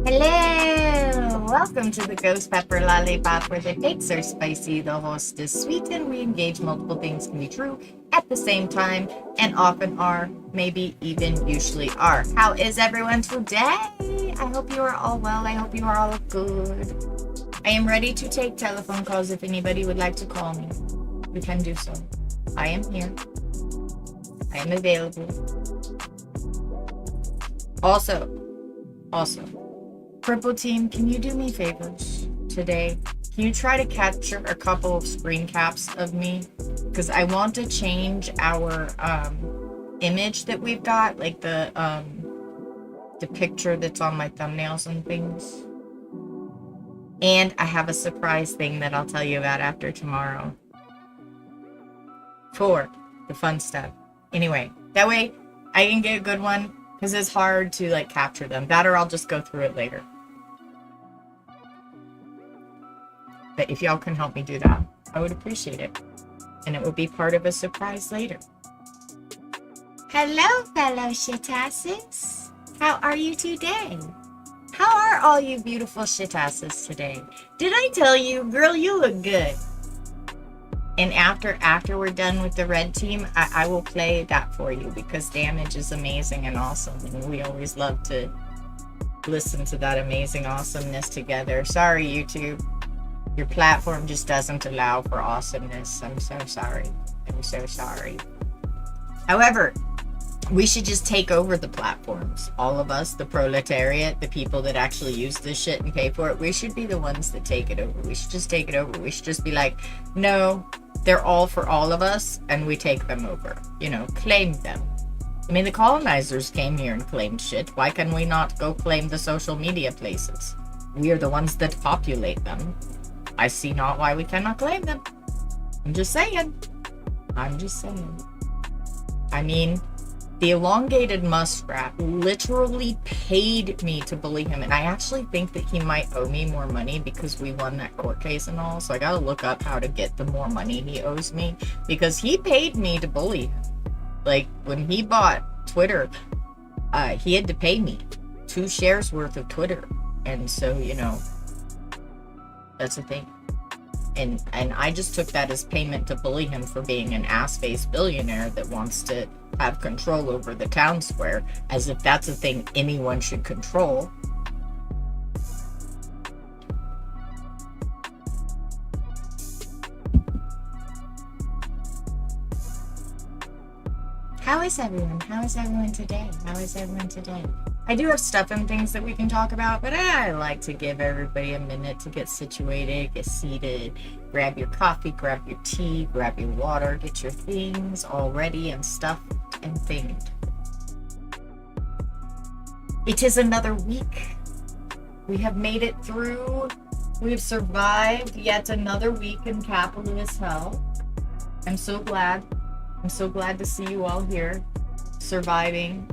Hello! Welcome to the Ghost Pepper Lollipop, where the cakes are spicy, the host is sweet, and we engage multiple things can be true at the same time, and often are, maybe even usually are. How is everyone today? I hope you are all well. I hope you are all good. I am ready to take telephone calls if anybody would like to call me. You can do so. I am here. I am available. Also, Purple Team, can you do me favors today? Can you try to capture a couple of screen caps of me? Because I want to change our image that we've got, like the picture that's on my thumbnails and things. And I have a surprise thing that I'll tell you about after tomorrow. For the fun stuff. Anyway, that way I can get a good one, because it's hard to like capture them. That or I'll just go through it later. But if y'all can help me do that, I would appreciate it. And it will be part of a surprise later. Hello, fellow shitasses. How are you today? How are all you beautiful shitasses today? Did I tell you, girl, you look good? And after we're done with the red team, I will play that for you, because damage is amazing and awesome. And we always love to listen to that amazing awesomeness together. Sorry, YouTube. Your platform just doesn't allow for awesomeness. I'm so sorry. I'm so sorry. However, we should just take over the platforms. All of us, the proletariat, the people that actually use this shit and pay for it, we should be the ones that take it over. We should just take it over. We should just be like, no, they're all for all of us, and we take them over. You know, claim them. I mean, the colonizers came here and claimed shit. Why can we not go claim the social media places? We are the ones that populate them. I see not why we cannot claim them. I'm just saying. I'm just saying. I mean, the elongated muskrat literally paid me to bully him, and I actually think that he might owe me more money because we won that court case and all, so I gotta look up how to get the more money he owes me, because he paid me to bully him. Like, when he bought Twitter, he had to pay me 2 shares worth of Twitter, and so, you know, that's the thing. And I just took that as payment to bully him for being an ass-faced billionaire that wants to have control over the town square, as if that's a thing anyone should control. How is everyone? How is everyone today? How is everyone today? I do have stuff and things that we can talk about, but I like to give everybody a minute to get situated, get seated, grab your coffee, grab your tea, grab your water, get your things all ready and stuffed and thinged. It is another week. We have made it through. We have survived yet another week in capitalist hell. I'm so glad. I'm so glad to see you all here, surviving.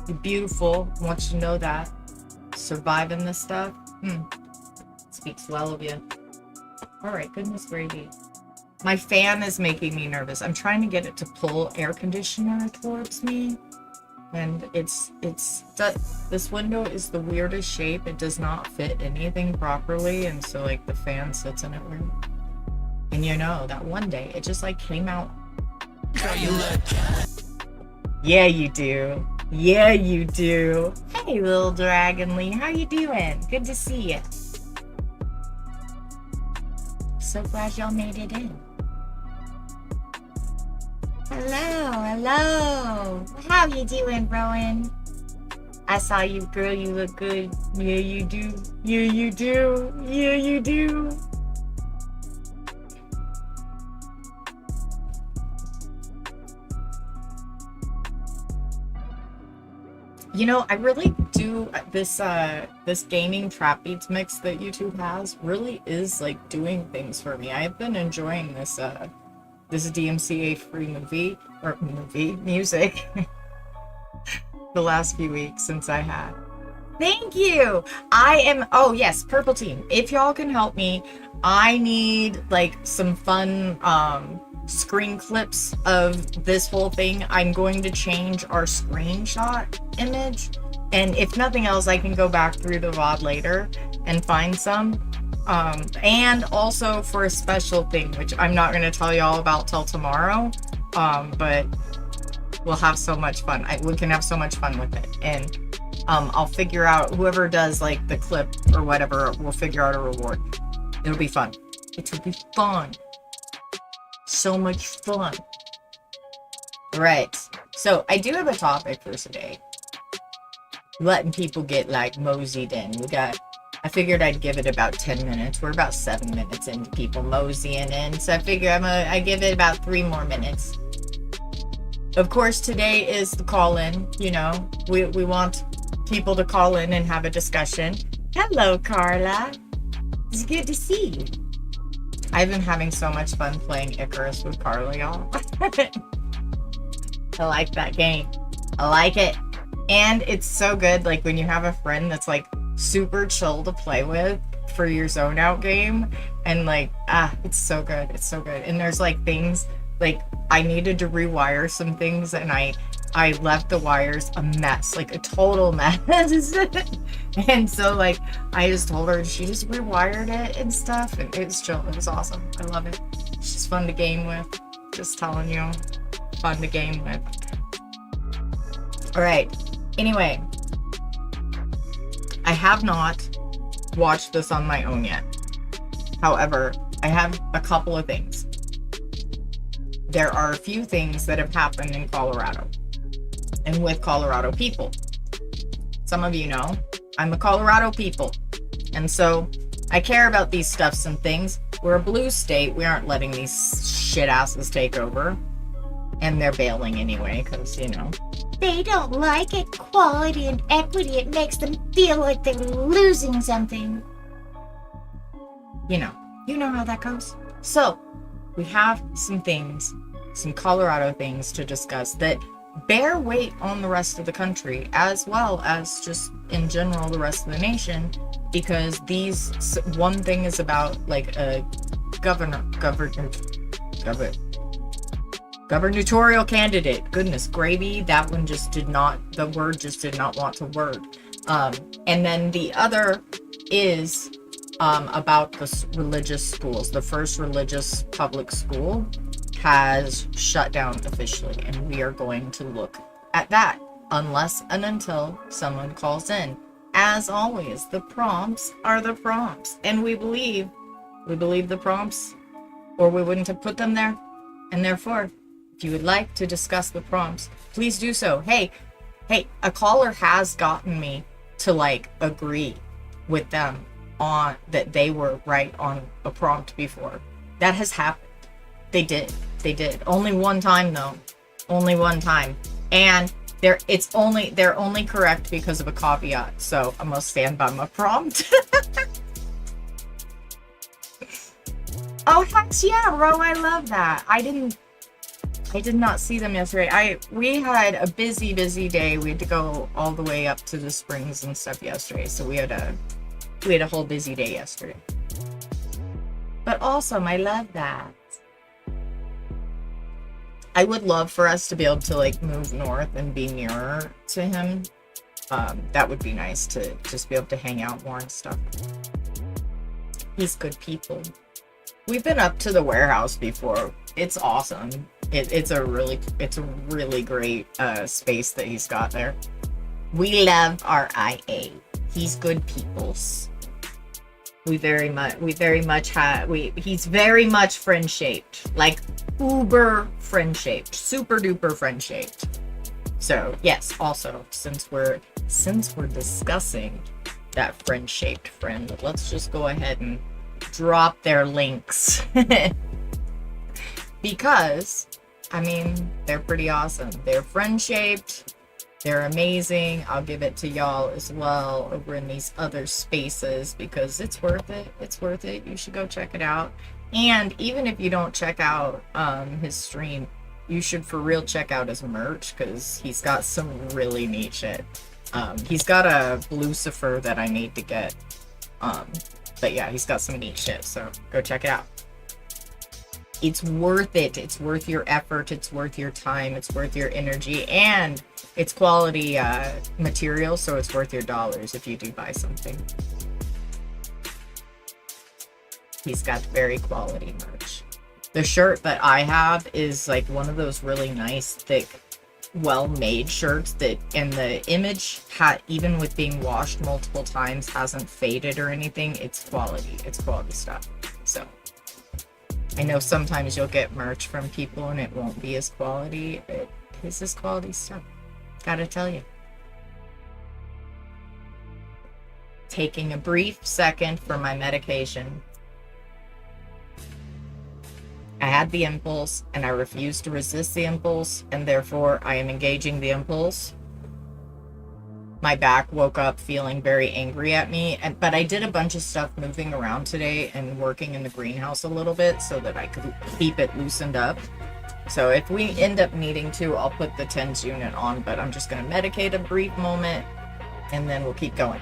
You're beautiful. I want you to know that. Surviving this stuff, speaks well of you. All right, goodness gravy. My fan is making me nervous. I'm trying to get it to pull air conditioner towards me, and this window is the weirdest shape. It does not fit anything properly, and so like the fan sits in it weird. And you know that one day it just like came out. Yeah, you do. Yeah, you do. Hey, little Dragonly, how you doing? Good to see you. So glad y'all made it in. Hello, Hello. How you doing, Rowan? I saw you, girl. You look good. Yeah, you do. Yeah, you do. Yeah, you do. You know, I really do this gaming trap beats mix that YouTube has really is like doing things for me. I've been enjoying this DMCA free movie music the last few weeks since I had. Thank you. Oh yes, Purple Team. If y'all can help me, I need like some fun screen clips of this whole thing. I'm going to change our screenshot image, and if nothing else, I can go back through the VOD later and find some. And also for a special thing, which I'm not going to tell y'all about till tomorrow, but we'll have so much fun. We can have so much fun with it, and I'll figure out, whoever does like the clip or whatever, we'll figure out a reward. It'll be fun. It will be fun. So much fun. Right. So I do have a topic for today. Letting people get like moseyed in. I figured I'd give it about 10 minutes. We're about 7 minutes into people moseying in. So I figure I give it about 3 more minutes. Of course, today is the call-in. You know, we want people to call in and have a discussion. Hello, Carla. It's good to see you. I've been having so much fun playing Icarus with Carla, y'all. I like that game. I like it. And it's so good, like, when you have a friend that's, like, super chill to play with for your zone out game. And, like, it's so good. It's so good. And there's, like, things, like, I needed to rewire some things, and I left the wires a mess, like a total mess. And so, like, I just told her, she just rewired it and stuff, and it's chill. It was awesome. I love it. It's just fun to game with. Just telling you, fun to game with. All right. Anyway, I have not watched this on my own yet. However, I have a couple of things. There are a few things that have happened in Colorado and with Colorado people. Some of you know I'm a Colorado people, and so I care about these stuffs and things. We're a blue state. We aren't letting these shit asses take over, and they're bailing anyway because, you know, they don't like equality and equity. It makes them feel like they're losing something. You know how that goes. So we have some things, some Colorado things to discuss that bear weight on the rest of the country, as well as just in general the rest of the nation, because one thing is about like a gubernatorial candidate. Goodness gravy, that one just did not, the word just did not want to word. And then the other is about the religious schools. The first religious public school has shut down officially, and we are going to look at that unless and until someone calls in. As always, the prompts are the prompts, and we believe the prompts, or we wouldn't have put them there. And therefore, if you would like to discuss the prompts, please do so. Hey, a caller has gotten me to like agree with them on that they were right on a prompt before. That has happened. They did. Only one time though. Only one time. And they're only correct because of a caveat. So I'm gonna stand by my prompt. Oh heck yeah, Ro, I love that. I did not see them yesterday. We had a busy day. We had to go all the way up to the springs and stuff yesterday. So we had a whole busy day yesterday. But awesome, I love that. I would love for us to be able to like move north and be nearer to him. That would be nice to just be able to hang out more and stuff. He's good people. We've been up to the warehouse before. It's awesome. It's a really great space that he's got there. We love our IA. He's good peoples. He's very much friend shaped. Like uber friend shaped, super duper friend shaped. So yes, also since we're discussing that friend shaped friend, let's just go ahead and drop their links because I mean they're pretty awesome. They're friend shaped. They're amazing. I'll give it to y'all as well over in these other spaces because it's worth it. It's worth it. You should go check it out. And even if you don't check out his stream, you should for real check out his merch because he's got some really neat shit. He's got a Lucifer that I need to get. But yeah, he's got some neat shit. So go check it out. It's worth it. It's worth your effort. It's worth your time. It's worth your energy. And it's quality material, so it's worth your dollars if you do buy something. He's got very quality merch. The shirt that I have is like one of those really nice, thick, well-made shirts that in the image, even with being washed multiple times, hasn't faded or anything. It's quality. It's quality stuff. So I know sometimes you'll get merch from people and it won't be as quality. This is quality stuff. Gotta tell you. Taking a brief second for my medication. I had the impulse and I refused to resist the impulse, and therefore I am engaging the impulse. My back woke up feeling very angry at me, but I did a bunch of stuff moving around today and working in the greenhouse a little bit so that I could keep it loosened up. So if we end up needing to, I'll put the TENS unit on, but I'm just going to medicate a brief moment and then we'll keep going.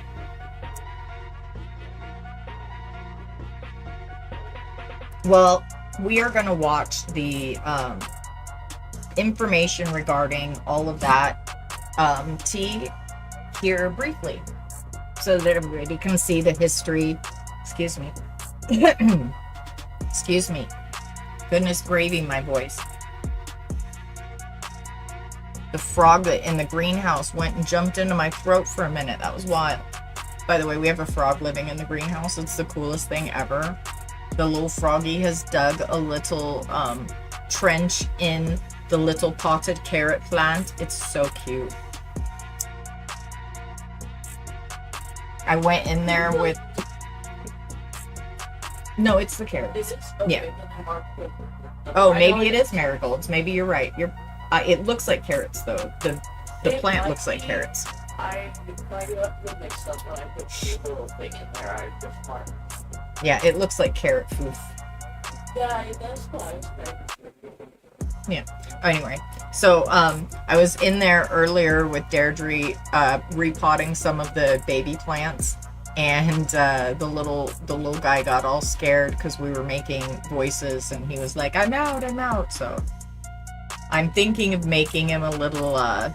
Well, we are going to watch the information regarding all of that tea here briefly so that everybody can see the history. Excuse me. Excuse me. Goodness gravy, my voice. The frog that in the greenhouse went and jumped into my throat for a minute. That was wild. By the way, we have a frog living in the greenhouse. It's the coolest thing ever. The little froggy has dug a little trench in the little potted carrot plant. It's so cute. I went in there with... No, it's the carrots. Yeah. Oh, maybe it is marigolds. Maybe you're right. It looks like carrots, though. The plant looks like carrots. I might have mixed up when I put the little thing in there. I just marked. Yeah, it looks like carrot foof. Yeah, that's nice. Yeah. Anyway, so I was in there earlier with Deirdre repotting some of the baby plants, and the little guy got all scared because we were making voices, and he was like, I'm out. So I'm thinking of making him a little I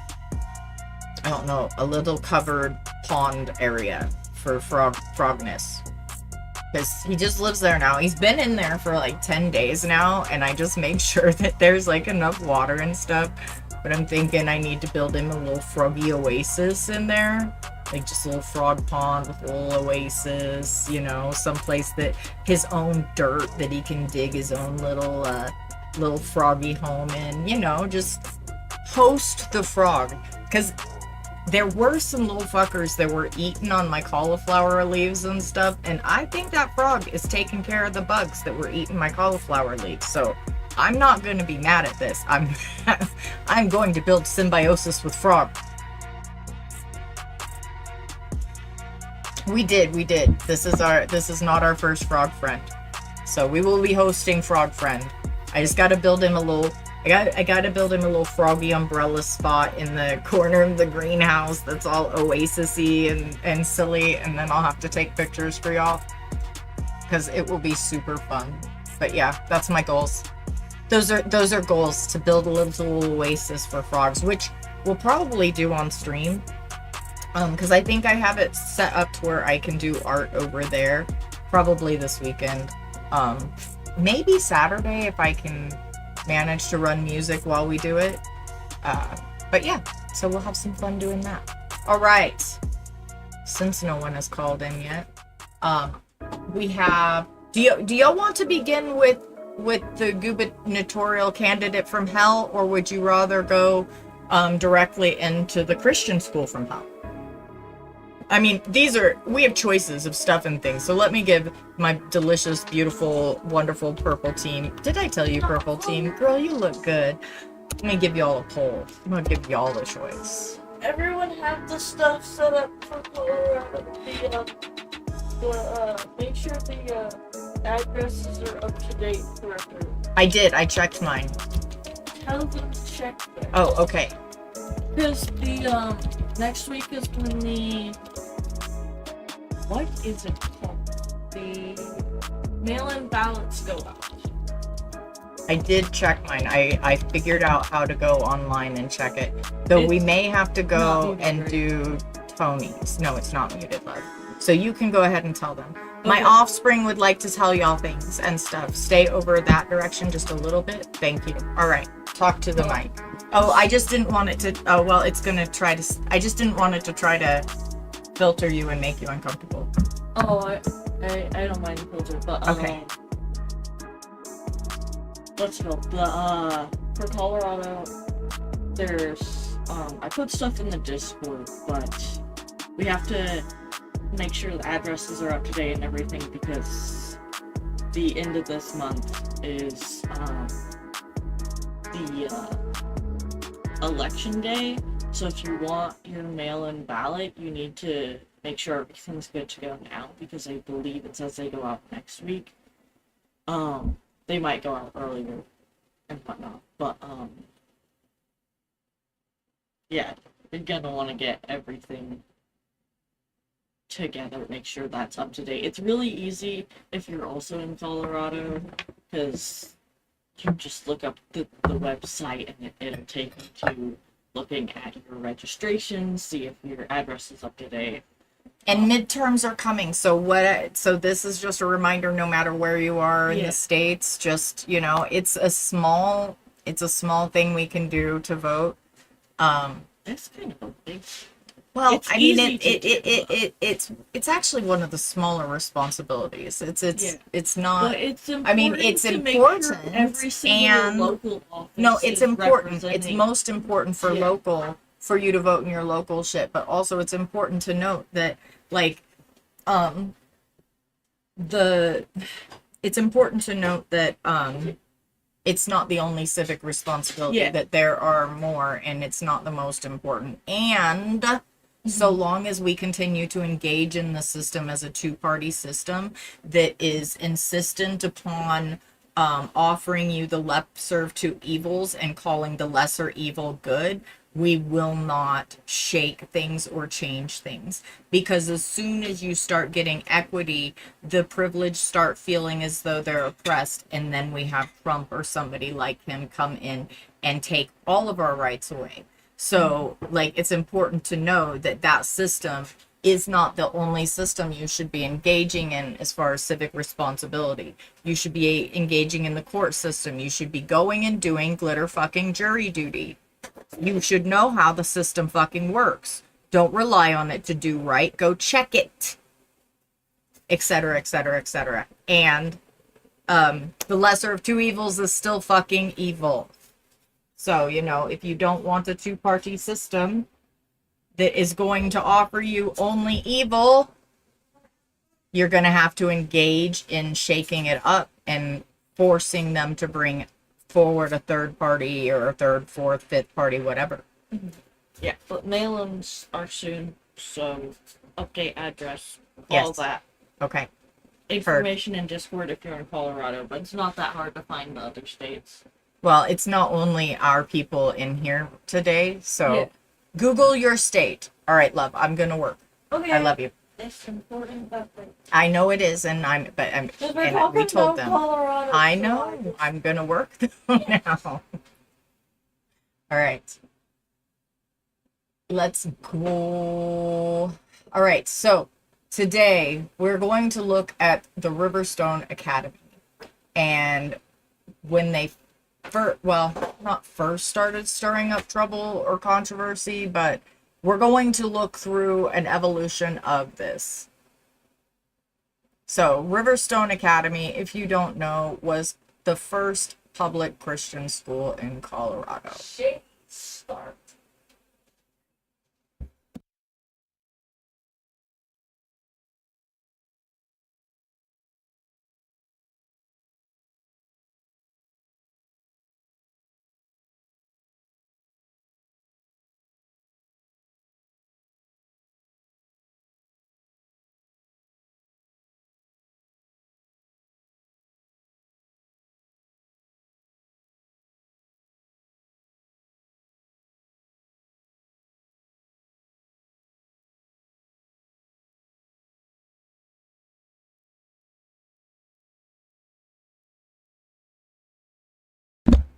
don't know, a little covered pond area for frogness. Because he just lives there now. He's been in there for like 10 days now, and I just make sure that there's like enough water and stuff. But I'm thinking I need to build him a little froggy oasis in there. Like just a little frog pond with a little oasis, you know, someplace that his own dirt that he can dig his own little froggy home in, you know, just host the frog. Because there were some little fuckers that were eating on my cauliflower leaves and stuff, and I think that frog is taking care of the bugs that were eating my cauliflower leaves. So I'm not going to be mad at this. I'm going to build symbiosis with frog. We did. This is not our first frog friend. So we will be hosting frog friend. I just got to build him a little. I gotta build him a little froggy umbrella spot in the corner of the greenhouse that's all oasis-y and silly, and then I'll have to take pictures for y'all because it will be super fun. But yeah, that's my goals. Those are goals, to build a little oasis for frogs, which we'll probably do on stream because I think I have it set up to where I can do art over there probably this weekend. Maybe Saturday if I can manage to run music while we do it. But yeah, so we'll have some fun doing that. All right. Since no one has called in yet, we have... Do y'all want to begin with with the gubernatorial candidate from hell, or would you rather go directly into the Christian school from hell? I mean, we have choices of stuff and things. So let me give my delicious, beautiful, wonderful purple team. Did I tell you, purple team? Girl, you look good. Let me give y'all a poll. I'm gonna give y'all a choice. Everyone have the stuff set up for Colorado. Make sure the addresses are up to date for everyone. I did. I checked mine. Tell them to check them. Oh, okay. Because the next week is when the what is it called? The mail-in ballots go out. I did check mine. I figured out how to go online and check it. Though we may have to go and do Tony's. No, it's not muted, love. So you can go ahead and tell them. Okay. My offspring would like to tell y'all things and stuff. Stay over that direction just a little bit. Thank you. All right. Talk to the mic. Oh, I just didn't want it to. Oh, well, it's going to try to. I just didn't want it to try to filter you and make you uncomfortable. Oh, I don't mind the filter, but okay. Let's go. For Colorado, there's I put stuff in the Discord, but we have to make sure the addresses are up to date and everything because the end of this month is the election day. So if you want your mail-in ballot, you need to make sure everything's good to go now because I believe it says they go out next week. They might go out earlier and whatnot, but yeah, you're gonna want to get everything together, make sure that's up to date. It's really easy if you're also in Colorado because you just look up the website and it'll take you to looking at your registration, see if your address is up to date. And midterms are coming, so this is just a reminder, no matter where you are in the States, just, it's a small thing we can do to vote. That's kind of a big. Well, I mean, it's actually one of the smaller responsibilities. It's not. But it's important. I mean, it's important. Sure every single local office. No, it's important. It's most important for for you to vote in your local shit. But also, it's important to note that, like, it's important to note that it's not the only civic responsibility. Yeah. That there are more, and it's not the most important. And so long as we continue to engage in the system as a two-party system that is insistent upon offering you the lesser of two evils and calling the lesser evil good, we will not shake things or change things. Because as soon as you start getting equity, the privileged start feeling as though they're oppressed, and then we have Trump or somebody like him come in and take all of our rights away. So, like, it's important to know that that system is not the only system you should be engaging in as far as civic responsibility. You should be engaging in the court system. You should be going and doing glitter fucking jury duty. You should know how the system fucking works. Don't rely on it to do right. Go check it. Etc., etc., etc. And the lesser of two evils is still fucking evil. So, if you don't want a two-party system that is going to offer you only evil, you're going to have to engage in shaking it up and forcing them to bring forward a third party or a third, fourth, fifth party, whatever. Mm-hmm. Yeah, but mail-ins are soon, so update address, all that. Okay. Information in Discord if you're in Colorado, but it's not that hard to find the other states. Well, it's not only our people in here today, so Google your state. All right, love, I'm going to work. Okay. I love you. It's important that I know it is, and we told them. Colorado, I know. I'm going to work now. All right. Let's go. All right, so today we're going to look at the Riverstone Academy. And when they not first started stirring up trouble or controversy, but we're going to look through an evolution of this. So, Riverstone Academy, if you don't know, was the first public Christian school in Colorado. Shit, start.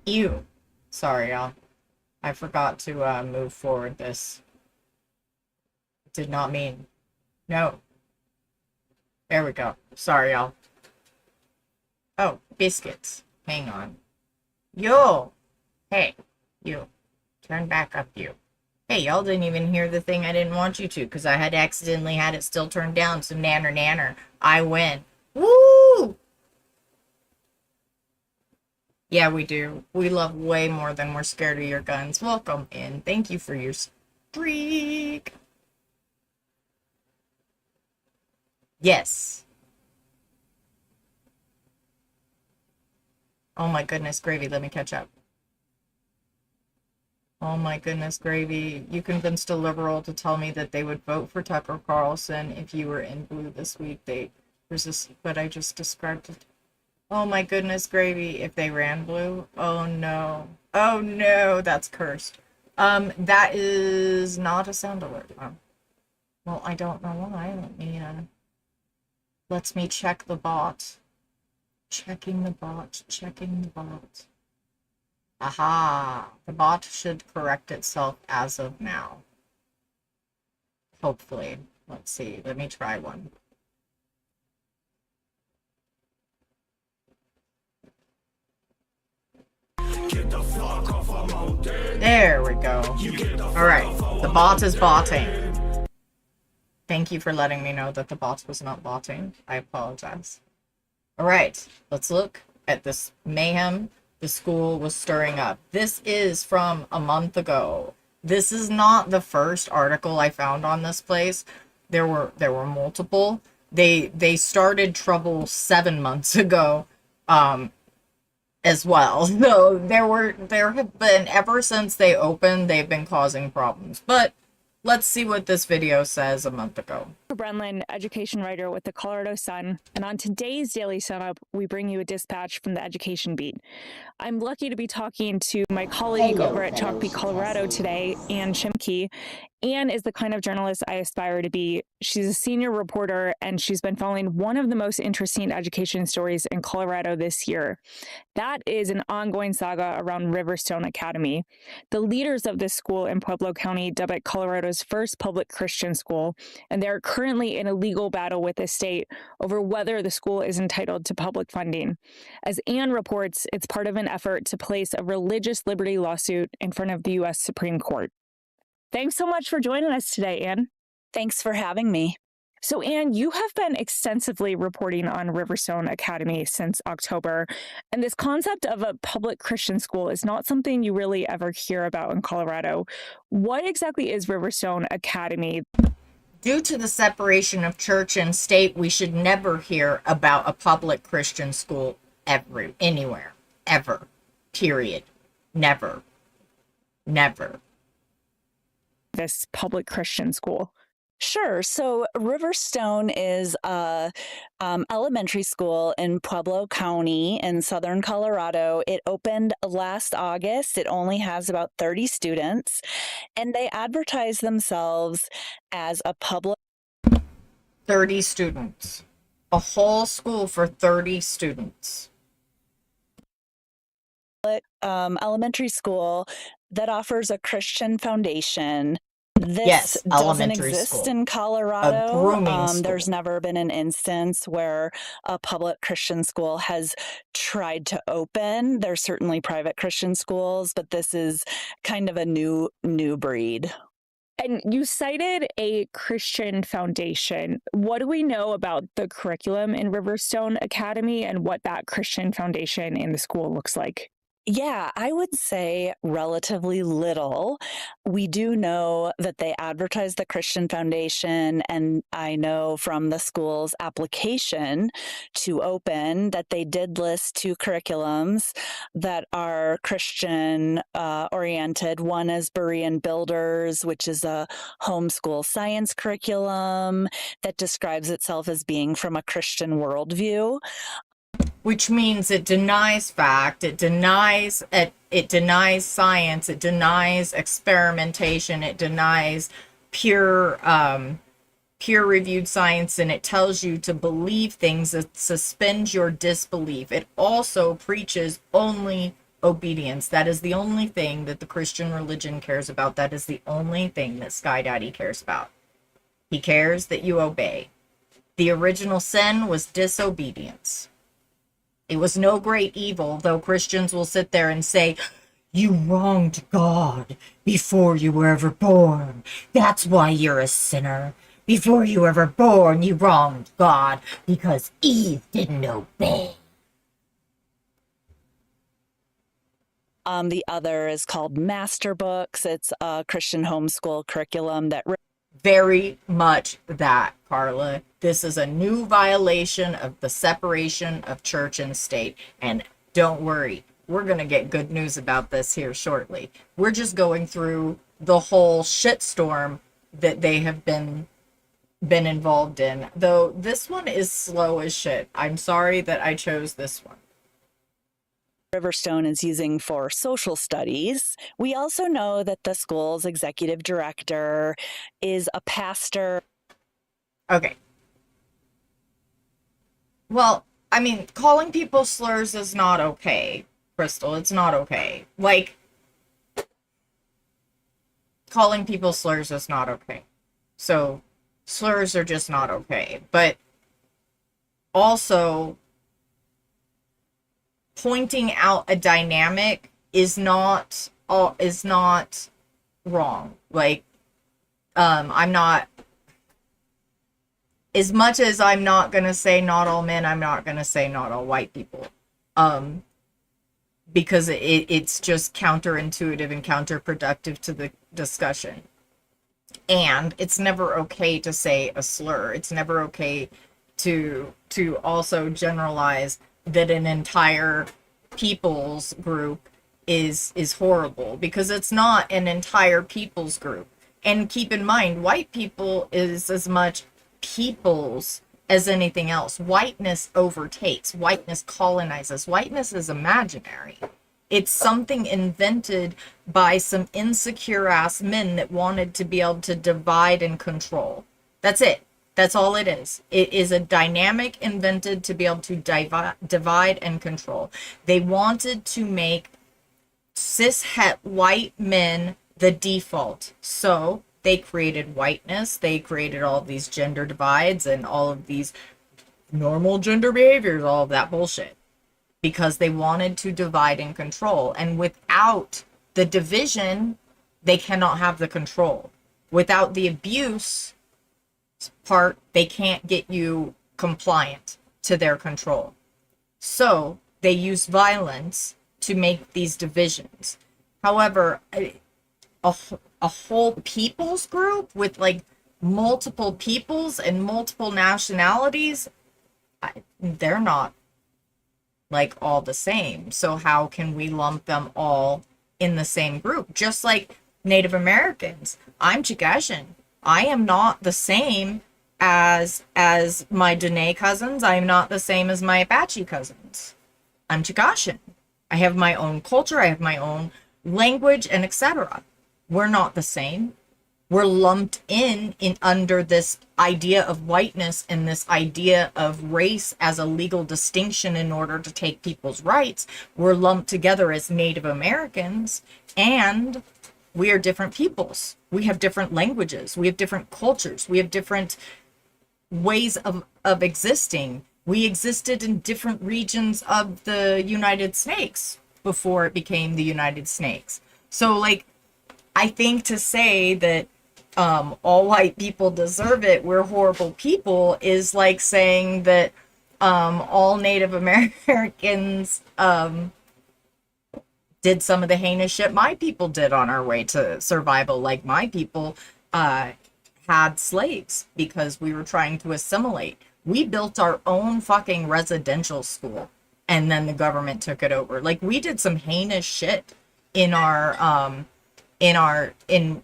Ew. Sorry, y'all. I forgot to move forward this. Did not mean. No. There we go. Sorry, y'all. Oh, biscuits. Hang on. Yo! Hey, you. Turn back up, you. Hey, y'all didn't even hear the thing I didn't want you to, because I had accidentally had it still turned down, so nanner nanner. I win. Woo! Yeah, we do. We love way more than we're scared of your guns. Welcome in. Thank you for your streak. Yes. Oh my goodness, gravy. Let me catch up. Oh my goodness, gravy. You convinced a liberal to tell me that they would vote for Tucker Carlson if you were in blue this week. They resist, but I just described it. Oh my goodness, gravy. If they ran blue. Oh no. Oh no, that's cursed. That is not a sound alert. Well, I don't know why. Let me check the bot. Checking the bot, checking the bot. Aha! The bot should correct itself as of now. Hopefully. Let's see. Let me try one. There we go. Alright. The bot is botting. Thank you for letting me know that the bot was not botting. I apologize. Alright. Let's look at this mayhem the school was stirring up. This is from a month ago. This is not the first article I found on this place. There were multiple. They started trouble 7 months ago, as well. So there have been, ever since they opened, they've been causing problems. But let's see what this video says a month ago. Brenlin, education writer with the Colorado Sun, and on today's Daily Sunup, we bring you a dispatch from the education beat. I'm lucky to be talking to my colleague over at Chalkbeat, Colorado today, Ann Shimke. Ann is the kind of journalist I aspire to be. She's a senior reporter, and she's been following one of the most interesting education stories in Colorado this year. That is an ongoing saga around Riverstone Academy. The leaders of this school in Pueblo County dub it Colorado's first public Christian school, and they're currently in a legal battle with the state over whether the school is entitled to public funding. As Ann reports, it's part of an effort to place a religious liberty lawsuit in front of the U.S. Supreme Court. Thanks so much for joining us today, Ann. Thanks for having me. So, Ann, you have been extensively reporting on Riverstone Academy since October, and this concept of a public Christian school is not something you really ever hear about in Colorado. What exactly is Riverstone Academy? Due to the separation of church and state, we should never hear about a public Christian school anywhere, ever, period. Never. Never. This public Christian school. Sure. So Riverstone is a elementary school in Pueblo County in southern Colorado. It opened last August. It only has about 30 students, and they advertise themselves as a public 30 students. A whole school for 30 students. Elementary school that offers a Christian foundation. This yes, doesn't exist school. in Colorado. A grooming school. There's never been an instance where a public Christian school has tried to open. There's certainly private Christian schools, but this is kind of a new breed. And you cited a Christian foundation. What do we know about the curriculum in Riverstone Academy and what that Christian foundation in the school looks like? Yeah, I would say relatively little. We do know that they advertise the Christian Foundation, and I know from the school's application to open that they did list two curriculums that are Christian oriented. One is Berean Builders, which is a homeschool science curriculum that describes itself as being from a Christian worldview. Which means it denies fact, it denies science, it denies experimentation, it denies pure peer-reviewed science, and it tells you to believe things that suspend your disbelief. It also preaches only obedience. That is the only thing that the Christian religion cares about. That is the only thing that Sky Daddy cares about. He cares that you obey. The original sin was disobedience. It was no great evil, though Christians will sit there and say, you wronged God before you were ever born. That's why you're a sinner. Before you were ever born, you wronged God because Eve didn't obey. The other is called Master Books. It's a Christian homeschool curriculum that very much that, Carla. This is a new violation of the separation of church and state. And don't worry, we're going to get good news about this here shortly. We're just going through the whole shitstorm that they have been involved in. Though this one is slow as shit. I'm sorry that I chose this one. Riverstone is using for social studies. We also know that the school's executive director is a pastor. Okay. Well, I mean, calling people slurs is not okay, Crystal. It's not okay. Like, calling people slurs is not okay. So, slurs are just not okay. But also, pointing out a dynamic is not wrong. Like, I'm not, as much as I'm not gonna say not all men, I'm not gonna say not all white people, because it's just counterintuitive and counterproductive to the discussion. And it's never okay to say a slur. It's never okay to also generalize that an entire people's group is horrible, because it's not an entire people's group. And keep in mind, white people is as much peoples as anything else. Whiteness overtakes. Whiteness colonizes. Whiteness is imaginary. It's something invented by some insecure ass men that wanted to be able to divide and control. That's it. That's all it is. It is a dynamic invented to be able to divide and control. They wanted to make cis-het white men the default. So they created whiteness. They created all of these gender divides and all of these normal gender behaviors, all of that bullshit, because they wanted to divide and control. And without the division, they cannot have the control. Without the abuse part, they can't get you compliant to their control. So they use violence to make these divisions. However, a whole people's group with like multiple peoples and multiple nationalities, they're not like all the same. So how can we lump them all in the same group? Just like Native Americans. I'm Chicashan. I am not the same as my Dene cousins. I am not the same as my Apache cousins. I'm Chicashan. I have my own culture. I have my own language and etc. We're not the same. We're lumped in under this idea of whiteness and this idea of race as a legal distinction in order to take people's rights. We're lumped together as Native Americans, and we are different peoples. We have different languages. We have different cultures. We have different ways of existing. We existed in different regions of the United States before it became the United States. So, like, I think to say that all white people deserve it, we're horrible people, is like saying that all Native Americans did some of the heinous shit my people did on our way to survival. Like my people had slaves because we were trying to assimilate. We built our own fucking residential school and then the government took it over. Like we did some heinous shit in our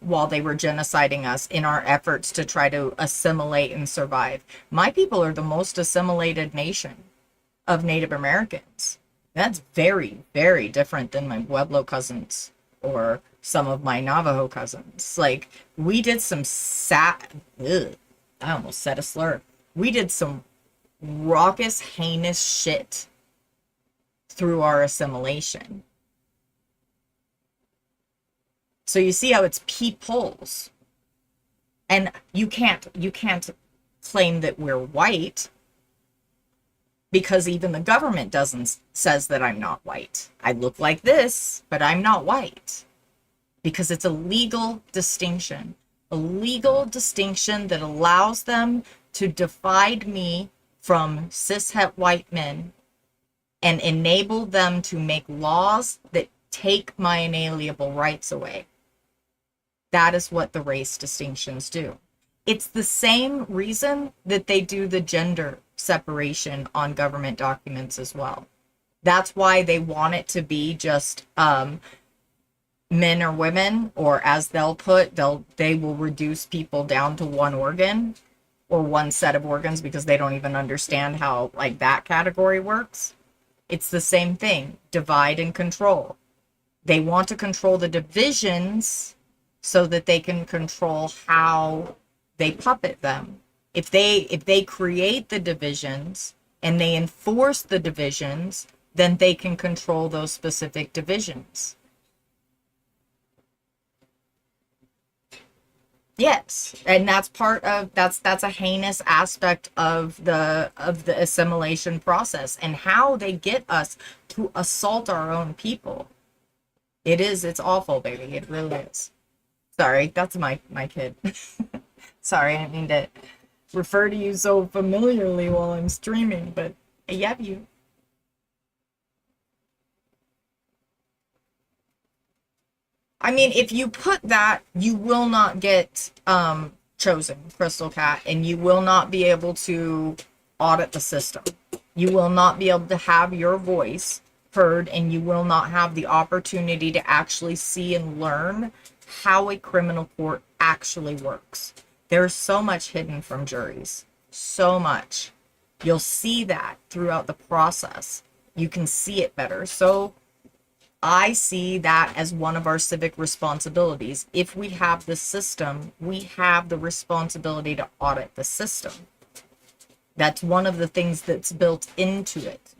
while they were genociding us in our efforts to try to assimilate and survive. My people are the most assimilated nation of Native Americans. That's very, very different than my Pueblo cousins or some of my Navajo cousins. Like, we did some I almost said a slur. We did some raucous, heinous shit through our assimilation. So you see how it's peepholes. And you can't claim that we're white because even the government says that I'm not white. I look like this, but I'm not white. Because it's a legal distinction. A legal distinction that allows them to divide me from cishet white men and enable them to make laws that take my inalienable rights away. That is what the race distinctions do. It's the same reason that they do the gender separation on government documents as well. That's why they want it to be just men or women, or as they'll put, they will reduce people down to one organ or one set of organs because they don't even understand how like that category works. It's the same thing, divide and control. They want to control the divisions so that they can control how they puppet them. If they create the divisions and they enforce the divisions, then they can control those specific divisions. Yes, and that's part of that's a heinous aspect of the assimilation process and how they get us to assault our own people. It's awful, baby. It really is. Sorry, that's my kid. Sorry, I didn't mean to refer to you so familiarly while I'm streaming, but I love you. I mean, if you put that, you will not get chosen, Crystal Cat, and you will not be able to audit the system. You will not be able to have your voice heard, and you will not have the opportunity to actually see and learn how a criminal court actually works. There's so much hidden from juries. So much. You'll see that throughout the process. You can see it better. So I see that as one of our civic responsibilities. If we have the system, we have the responsibility to audit the system. That's one of the things that's built into it.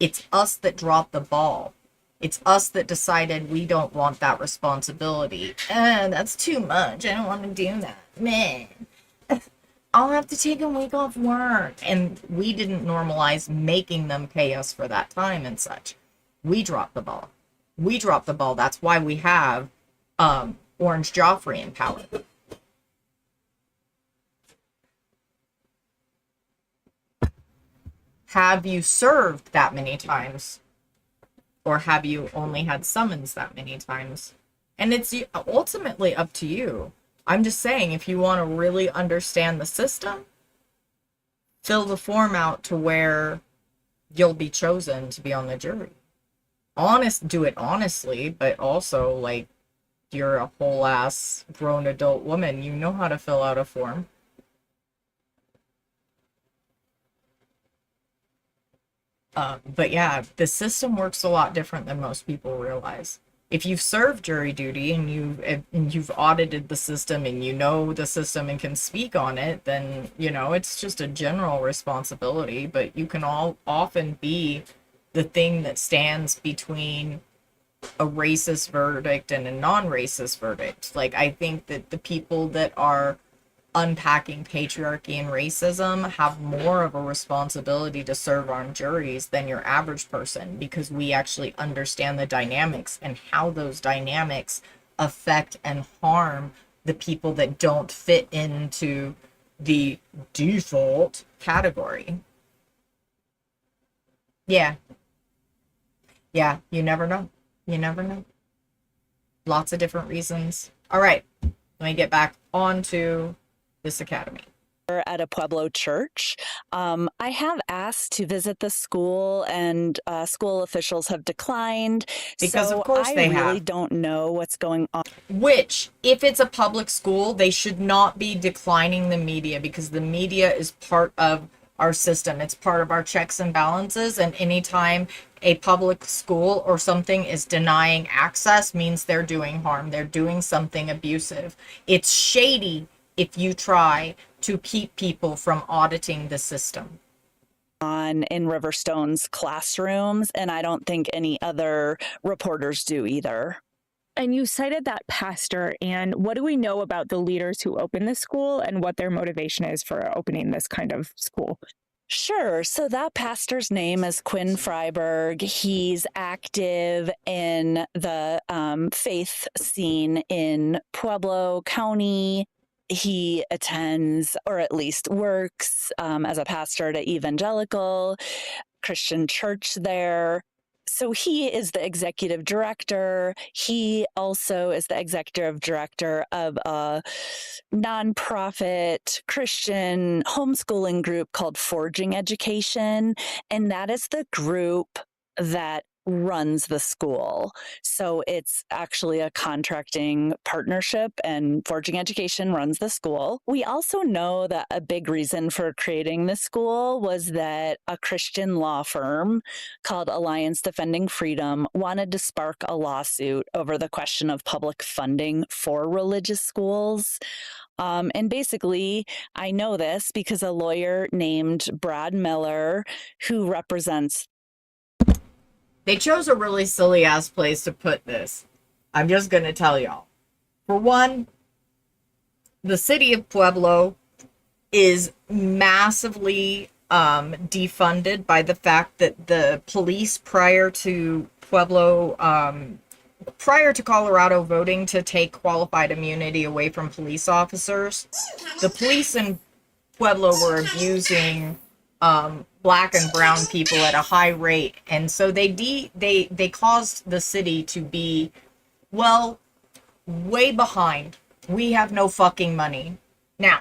It's us that dropped the ball. It's us that decided we don't want that responsibility. That's too much. I don't want to do that. Man, I'll have to take a week off work. And we didn't normalize making them pay us for that time and such. We dropped the ball. We dropped the ball. That's why we have Orange Joffrey in power. Have you served that many times? Or have you only had summons that many times? And it's ultimately up to you. I'm just saying, if you want to really understand the system, fill the form out to where you'll be chosen to be on the jury. Do it honestly, but also, like, you're a whole ass grown adult woman. You know how to fill out a form. But yeah, the system works a lot different than most people realize. If you've served jury duty and you've audited the system and you know the system and can speak on it, then, you know, it's just a general responsibility. But you can often be the thing that stands between a racist verdict and a non-racist verdict. Like, I think that the people that are unpacking patriarchy and racism have more of a responsibility to serve on juries than your average person, because we actually understand the dynamics and how those dynamics affect and harm the people that don't fit into the default category. Yeah. Yeah, you never know. You never know. Lots of different reasons. All right, let me get back onto this academy. At a Pueblo church. I have asked to visit the school, and school officials have declined. Because so of course they I really have. don't know what's going on. Which, if it's a public school, they should not be declining the media, because the media is part of our system. It's part of our checks and balances, and anytime a public school or something is denying access means they're doing harm. They're doing something abusive. It's shady if you try to keep people from auditing the system. In Riverstone's classrooms, and I don't think any other reporters do either. And you cited that pastor, and what do we know about the leaders who opened this school and what their motivation is for opening this kind of school? Sure. So that pastor's name is Quinn Freiberg. He's active in the faith scene in Pueblo County. He attends, or at least works, as a pastor at an evangelical Christian church there. So he is the executive director. He also is the executive director of a nonprofit Christian homeschooling group called Forging Education. And that is the group that runs the school. So it's actually a contracting partnership, and Forging Education runs the school. We also know that a big reason for creating the school was that a Christian law firm called Alliance Defending Freedom wanted to spark a lawsuit over the question of public funding for religious schools. And basically, I know this because a lawyer named Brad Miller, who represents. They chose a really silly ass place to put this. I'm just going to tell y'all. For one, the city of Pueblo is massively defunded by the fact that the police prior to Colorado voting to take qualified immunity away from police officers, the police in Pueblo were abusing black and brown people at a high rate, and so they caused the city to be, well, way behind. We have no fucking money. Now,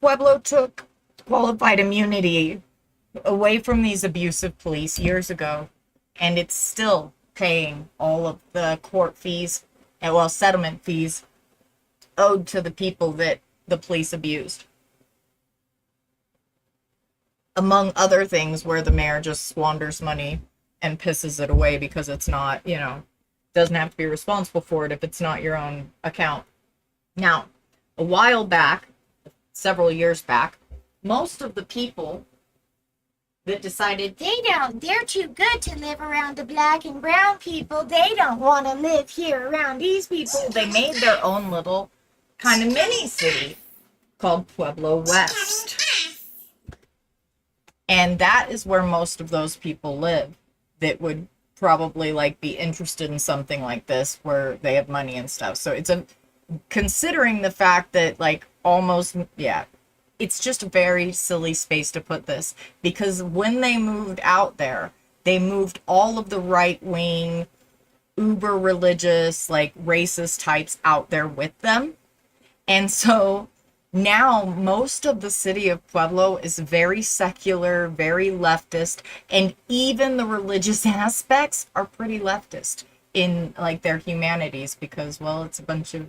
Pueblo took qualified immunity away from these abusive police years ago, and it's still paying all of the court fees and, well, settlement fees owed to the people that the police abused. Among other things, where the mayor just squanders money and pisses it away because it's not, doesn't have to be responsible for it if it's not your own account. Now, a while back, several years back, most of the people that decided they're too good to live around the black and brown people, they don't want to live here around these people, they made their own little kind of mini city called Pueblo West. And that is where most of those people live that would probably be interested in something like this, where they have money and stuff. So it's considering the fact that it's just a very silly space to put this, because when they moved out there, they moved all of the right-wing, uber religious, racist types out there with them. And so now most of the city of Pueblo is very secular, very leftist, and even the religious aspects are pretty leftist in their humanities, because, well, it's a bunch of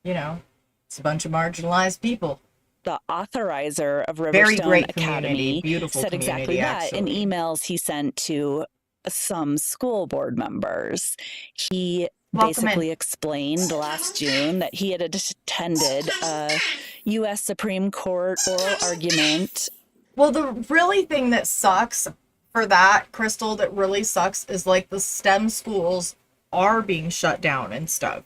marginalized people. The authorizer of Very Riverstone great Academy beautiful said exactly that actually. in emails he sent to some school board members. He basically explained last June that he had attended a U.S. Supreme Court oral argument. Well, the really thing that sucks for that, Crystal, that really sucks is the STEM schools are being shut down and stuff.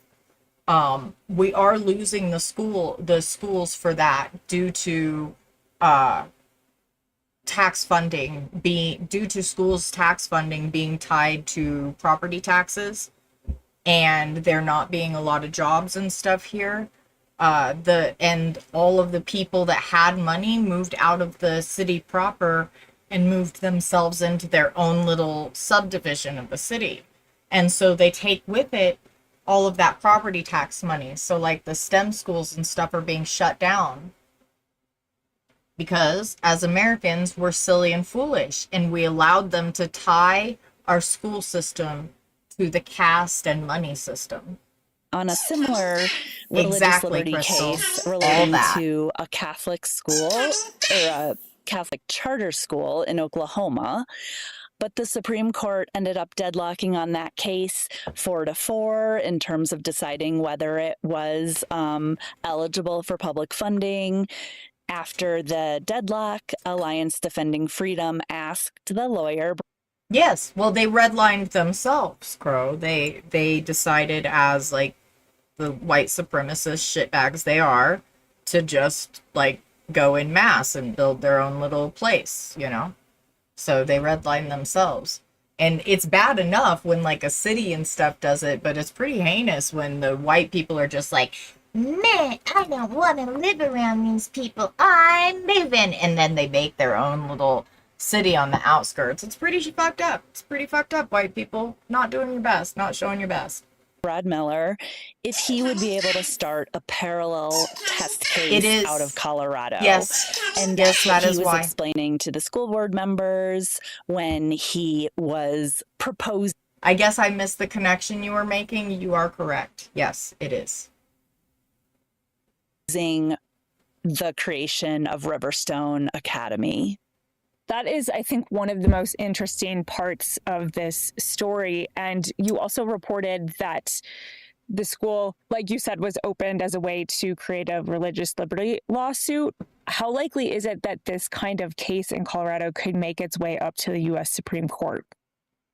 We are losing the schools for that due to tax funding being tied to property taxes. and there not being a lot of jobs and stuff here, and all of the people that had money moved out of the city proper and moved themselves into their own little subdivision of the city. And so they take with it all of that property tax money. So like the STEM schools and stuff are being shut down because as Americans, we're silly and foolish, and we allowed them to tie our school system to the caste and money system. On a similar religious Exactly, liberty Crystal. case All relating that. to a Catholic school or a Catholic charter school in Oklahoma, but the Supreme Court ended up deadlocking on that case 4-4 in terms of deciding whether it was eligible for public funding. After the deadlock, Alliance Defending Freedom asked the lawyer. Yes, well, they redlined themselves, Crow. They decided, as like the white supremacist shitbags they are, to just like go in mass and build their own little place, you know? So they redline themselves. And it's bad enough when like a city and stuff does it, but it's pretty heinous when the white people are just like, man, I don't want to live around these people. I'm moving. And then they make their own little city on the outskirts. It's pretty fucked up. It's pretty fucked up, white people. Not doing your best, not showing your best. Brad Miller, if he would be able to start a parallel test case out of Colorado. Yes. And yes, that's what that he is was why. explaining to the school board members when he was proposing. I guess I missed the connection you were making. You are correct. Yes, it is. The creation of Riverstone Academy. That is, I think, one of the most interesting parts of this story. And you also reported that the school, like you said, was opened as a way to create a religious liberty lawsuit. How likely is it that this kind of case in Colorado could make its way up to the U.S. Supreme Court?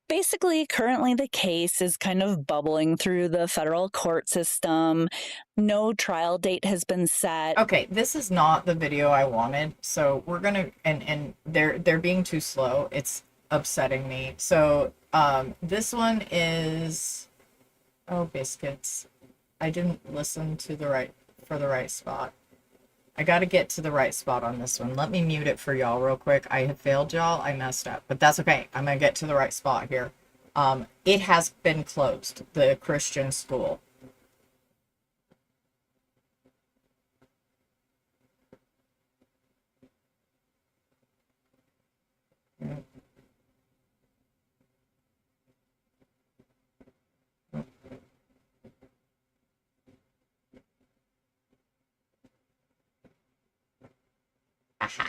Basically, currently the case is kind of bubbling through the federal court system. No trial date has been set. Okay, this is not the video I wanted, so we're gonna and they're being too slow. It's upsetting me. So this one is, oh biscuits. I didn't listen to the right spot. I gotta get to the right spot on this one. Let me mute it for y'all real quick. I have failed y'all. I messed up, but that's okay. I'm gonna get to the right spot here. It has been closed, the Christian school. Aha.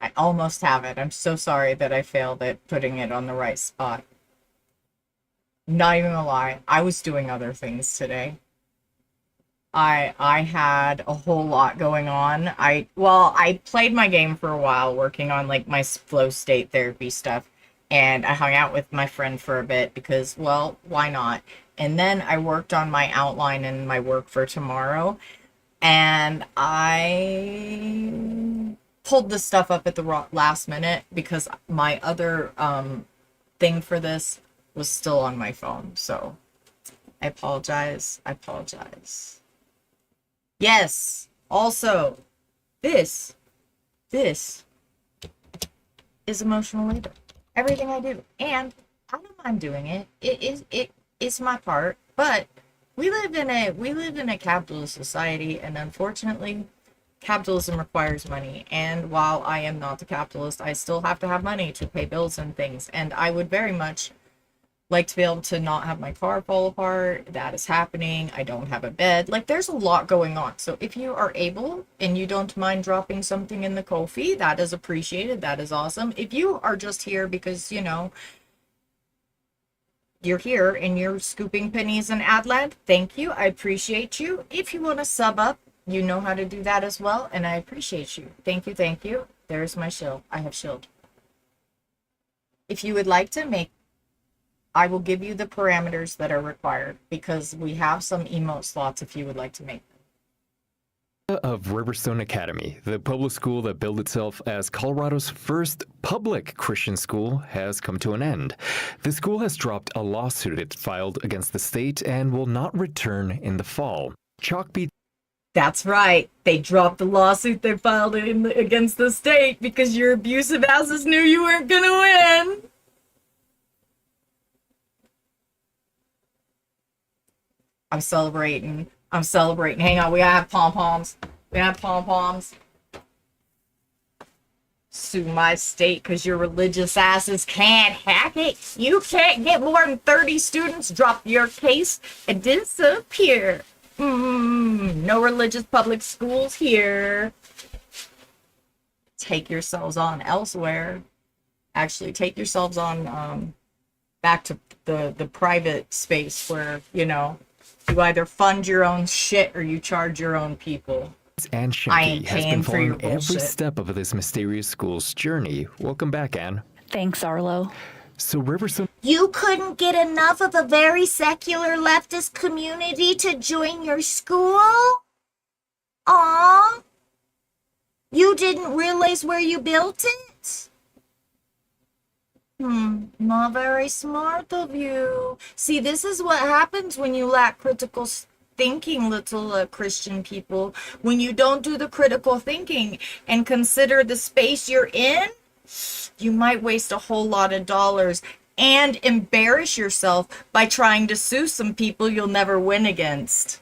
I almost have it. I'm so sorry that I failed at putting it on the right spot. Not even gonna lie, I was doing other things today. I had a whole lot going on. I played my game for a while, working on like my flow state therapy stuff, and I hung out with my friend for a bit because, well, why not? And then I worked on my outline and my work for tomorrow, and I pulled this stuff up at the last minute because my other thing for this was still on my phone. So I apologize. Yes. Also, this is emotional labor. Everything I do, and I don't mind doing it. It's my part. But we live in a capitalist society, and unfortunately, capitalism requires money. And while I am not a capitalist, I still have to have money to pay bills and things. And I would very much like to be able to not have my car fall apart. That is happening. I don't have a bed. Like, there's a lot going on. So if you are able and you don't mind dropping something in the Ko-fi, that is appreciated. That is awesome. If you are just here because, you know, you're here and you're scooping pennies in Adland, thank you. I appreciate you. If you want to sub up, you know how to do that as well, and I appreciate you. Thank you, thank you. There's my shield. I have shield. If you would like to make, I will give you the parameters that are required because we have some emote slots if you would like to make them. Of Riverstone Academy, the public school that billed itself as Colorado's first public Christian school, has come to an end. The school has dropped a lawsuit it filed against the state and will not return in the fall. Chalkbeat. That's right. They dropped the lawsuit they filed against the state because your abusive asses knew you weren't going to win. I'm celebrating. Hang on, we gotta have pom-poms. Sue my state because your religious asses can't hack it. You can't get more than 30 students, drop your case, and disappear. No religious public schools here. Take yourselves on elsewhere. Actually, take yourselves on back to the private space where, you know, you either fund your own shit or you charge your own people. Anne I ain't Schenke has paying been for your following every bullshit. step of this mysterious school's journey. Welcome back, Anne. Thanks, Arlo. So Riverstone. You couldn't get enough of a very secular leftist community to join your school? Aw. You didn't realize where you built it? Not very smart of you. See, this is what happens when you lack critical thinking, little Christian people. When you don't do the critical thinking and consider the space you're in, you might waste a whole lot of dollars and embarrass yourself by trying to sue some people you'll never win against.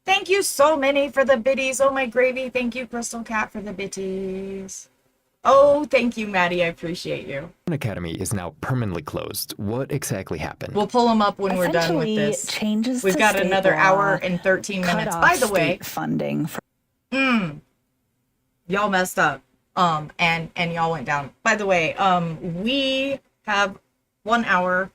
Thank you so many for the biddies. Oh, my gravy. Thank you, Crystal Cat, for the bitties. Oh, thank you, Maddie. I appreciate you. Academy is now permanently closed. What exactly happened? We'll pull them up when we're done with Essentially, this. changes We've to got state another law hour and 13 cut minutes. off By the way, state funding for y'all messed up. And y'all went down. By the way, we have 1 hour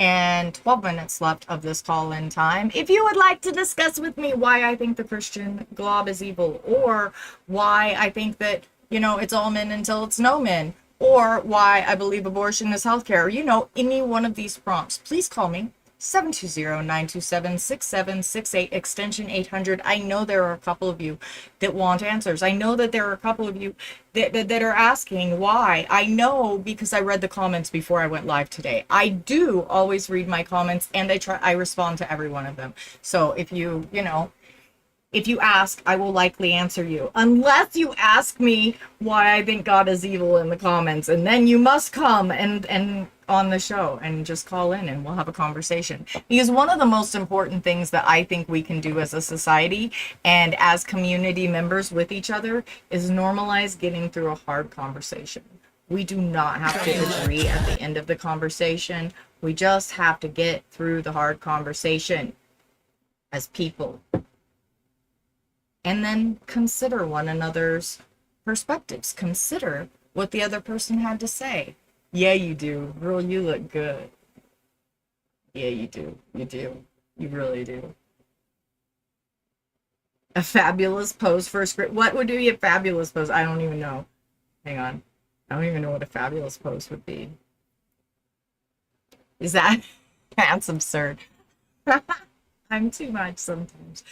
and 12 minutes left of this call-in time. If you would like to discuss with me why I think the Christian glob is evil, or why I think that, you know, it's all men until it's no men, or why I believe abortion is healthcare, you know, any one of these prompts, please call me. 720-927-6768, extension 800. I know there are a couple of you that want answers. I know that there are a couple of you that are asking why. I know because I read the comments before I went live today. I do always read my comments, and I respond to every one of them. So if you ask, I will likely answer you. Unless you ask me why I think God is evil in the comments, and then you must come and on the show and just call in and we'll have a conversation. Because one of the most important things that I think we can do as a society and as community members with each other is normalize getting through a hard conversation. We do not have to agree at the end of the conversation. We just have to get through the hard conversation as people. And then consider one another's perspectives. Consider what the other person had to say. Yeah, you do. Girl, you look good. Yeah, you do. You do. You really do. A fabulous pose for a script. What would be a fabulous pose? I don't even know. Hang on. I don't even know what a fabulous pose would be. Is that? That's absurd. I'm too much sometimes.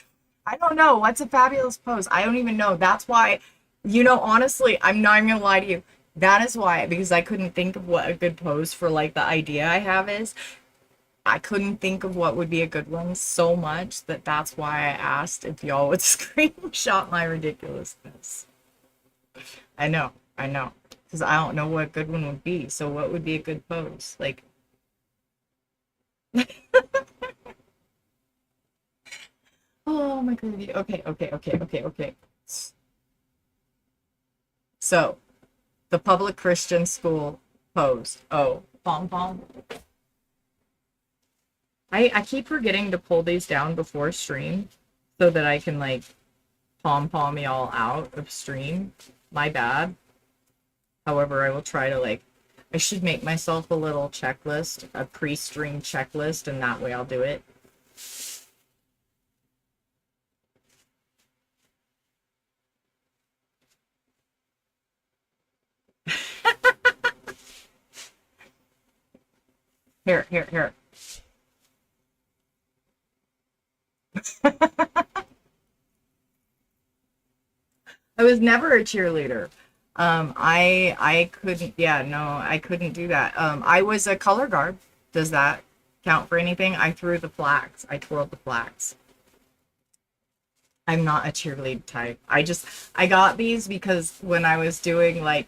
I don't know. What's a fabulous pose? I don't even know. That's why, you know, honestly, I'm not even going to lie to you. That is why, because I couldn't think of what a good pose for, like, the idea I have is. I couldn't think of what would be a good one so much that's why I asked if y'all would screenshot my ridiculousness. I know. Because I don't know what a good one would be. So what would be a good pose? Like, oh my god. Okay. So, the public Christian school pose. Oh, pom-pom. I keep forgetting to pull these down before stream so that I can, like, pom-pom y'all out of stream. My bad. However, I will try to, like, I should make myself a little checklist, a pre-stream checklist, and that way I'll do it. Here. I was never a cheerleader. I couldn't, yeah, no, I couldn't do that. I was a color guard. Does that count for anything? I threw the flags. I twirled the flags. I'm not a cheerlead type. I got these because when I was doing like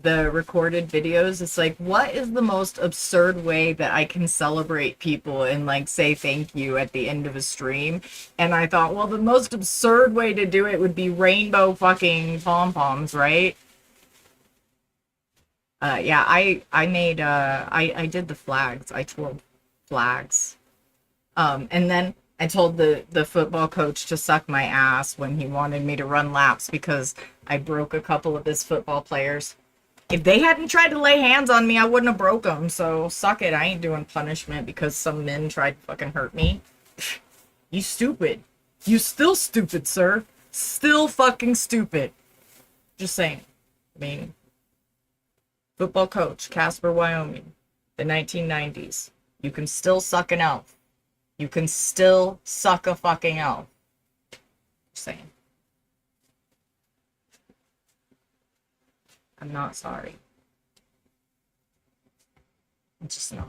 the recorded videos, it's like, what is the most absurd way that I can celebrate people and like say thank you at the end of a stream? And I thought, well, the most absurd way to do it would be rainbow fucking pom-poms, right? Yeah, I made I did the flags. I twirled flags. And then I told the football coach to suck my ass when he wanted me to run laps because I broke a couple of his football players. If they hadn't tried to lay hands on me, I wouldn't have broke them. So suck it. I ain't doing punishment because some men tried to fucking hurt me. You stupid. You still stupid, sir. Still fucking stupid. Just saying. I mean, football coach, Casper, Wyoming, the 1990s. You can still suck an elf. You can still suck a fucking elf. Just saying. I'm not sorry. I'm just not.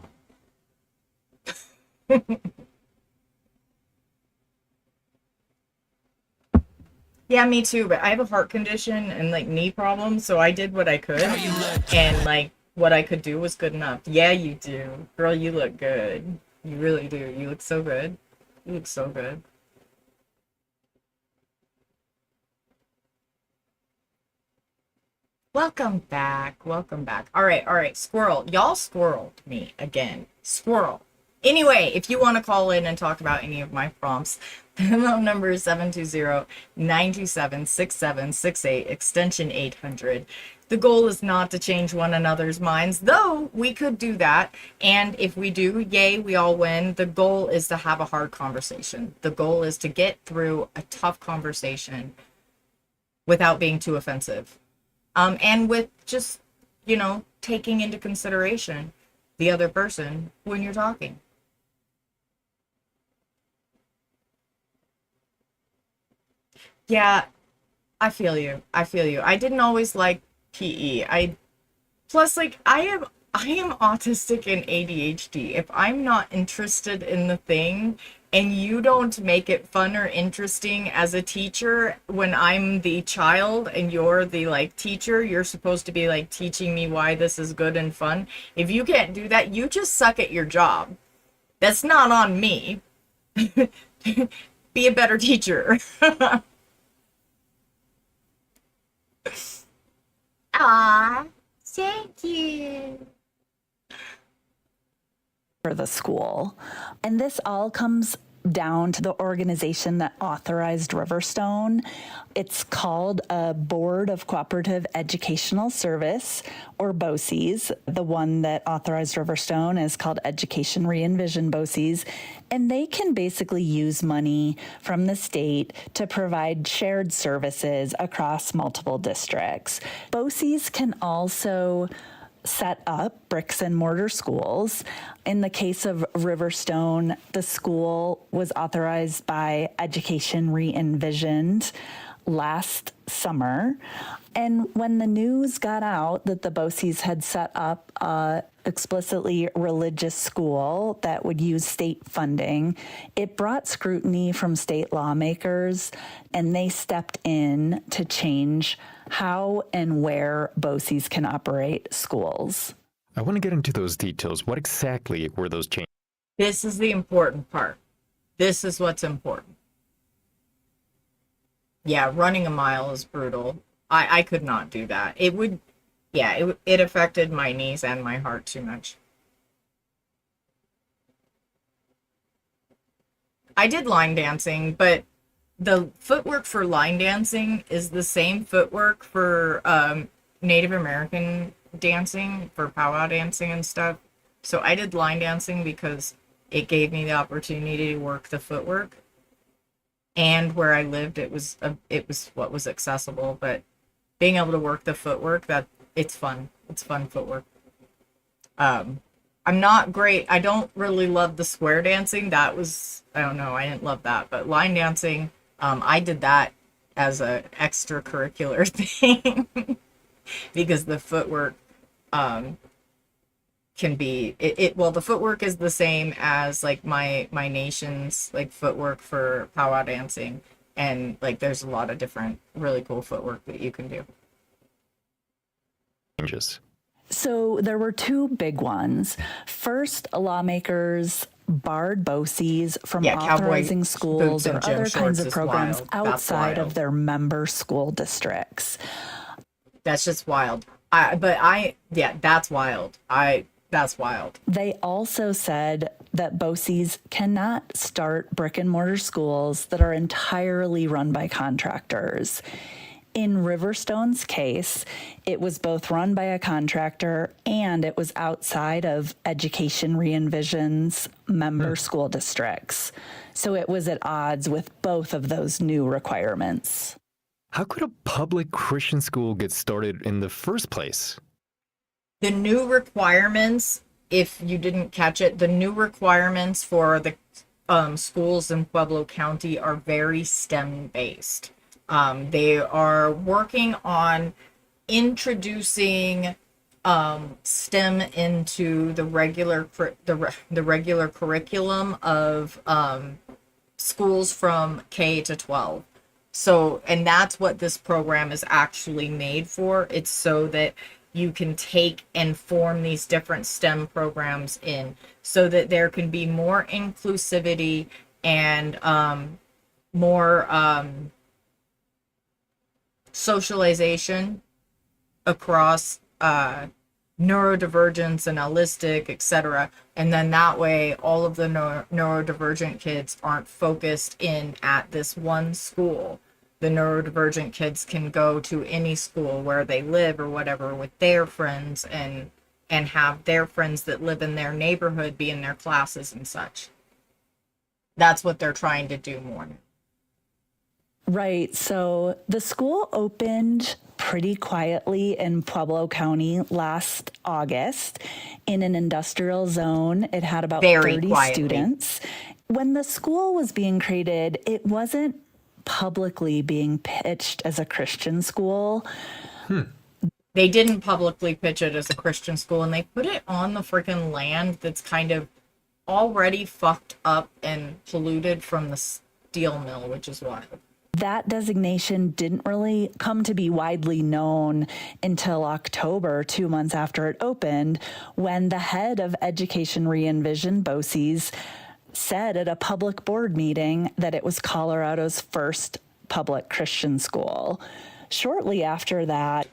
Yeah, me too, but I have a heart condition and like knee problems, so I did what I could. And like what I could do was good enough. Yeah, you do. Girl, you look good. You really do. You look so good. You look so good. Welcome back. Welcome back. All right. Squirrel. Y'all squirreled me again. Squirrel. Anyway, if you want to call in and talk about any of my prompts, the phone number is 720-927-6768, extension 800. The goal is not to change one another's minds, though we could do that. And if we do, yay, we all win. The goal is to have a hard conversation. The goal is to get through a tough conversation without being too offensive. And with just, taking into consideration the other person when you're talking. Yeah, I feel you. I didn't always like PE. Plus like I am autistic and ADHD. If I'm not interested in the thing and you don't make it fun or interesting as a teacher when I'm the child and you're the like teacher, you're supposed to be like teaching me why this is good and fun. If you can't do that, you just suck at your job. That's not on me. Be a better teacher. Aw, thank you. For the school. And this all comes down to the organization that authorized Riverstone. It's called a Board of Cooperative Educational Service, or BOCES. The one that authorized Riverstone is called Education Re-envision BOCES. And they can basically use money from the state to provide shared services across multiple districts. BOCES can also set up bricks and mortar schools. In the case of Riverstone, the school was authorized by Education Re-envisioned last summer. And when the news got out that the BOCES had set up a explicitly religious school that would use state funding, it brought scrutiny from state lawmakers, and they stepped in to change how and where BOCES can operate schools. I want to get into those details. What exactly were those changes? This is the important part. This is what's important. Yeah, running a mile is brutal. I could not do that. It affected my knees and my heart too much. I did line dancing, but the footwork for line dancing is the same footwork for Native American dancing, for powwow dancing and stuff. So I did line dancing because it gave me the opportunity to work the footwork. And where I lived, it was what was accessible, but being able to work the footwork, that it's fun. It's fun footwork. I'm not great. I don't really love the square dancing. I don't know. I didn't love that. But line dancing, I did that as a extracurricular thing because the footwork can be well, the footwork is the same as like my nation's like footwork for powwow dancing, and like there's a lot of different really cool footwork that you can do. Changes. So there were two big ones. First, lawmakers barred BOCES from authorizing schools or other kinds of programs outside of their member school districts. That's just wild. That's wild. That's wild. They also said that BOCES cannot start brick and mortar schools that are entirely run by contractors. In Riverstone's case, it was both run by a contractor and it was outside of Education Re-envision's member school districts. So it was at odds with both of those new requirements. How could a public Christian school get started in the first place? The new requirements, if you didn't catch it, the new requirements for the schools in Pueblo County are very STEM based. They are working on introducing STEM into the regular curriculum of schools from K to 12. So, and that's what this program is actually made for. It's so that you can take and form these different STEM programs in, so that there can be more inclusivity and more socialization across neurodivergence and allistic, etc. And then that way all of the neurodivergent kids aren't focused in at this one school. The neurodivergent kids can go to any school where they live or whatever with their friends, and have their friends that live in their neighborhood be in their classes and such. That's what they're trying to do more now. Right. So the school opened pretty quietly in Pueblo County last August in an industrial zone. It had about 30 students. When the school was being created, it wasn't publicly being pitched as a Christian school. They didn't publicly pitch it as a Christian school, and they put it on the freaking land that's kind of already fucked up and polluted from the steel mill, which is wild. That designation didn't really come to be widely known until October, 2 months after it opened, when the head of Education Re-envision, BOCES, said at a public board meeting that it was Colorado's first public Christian school. Shortly after that,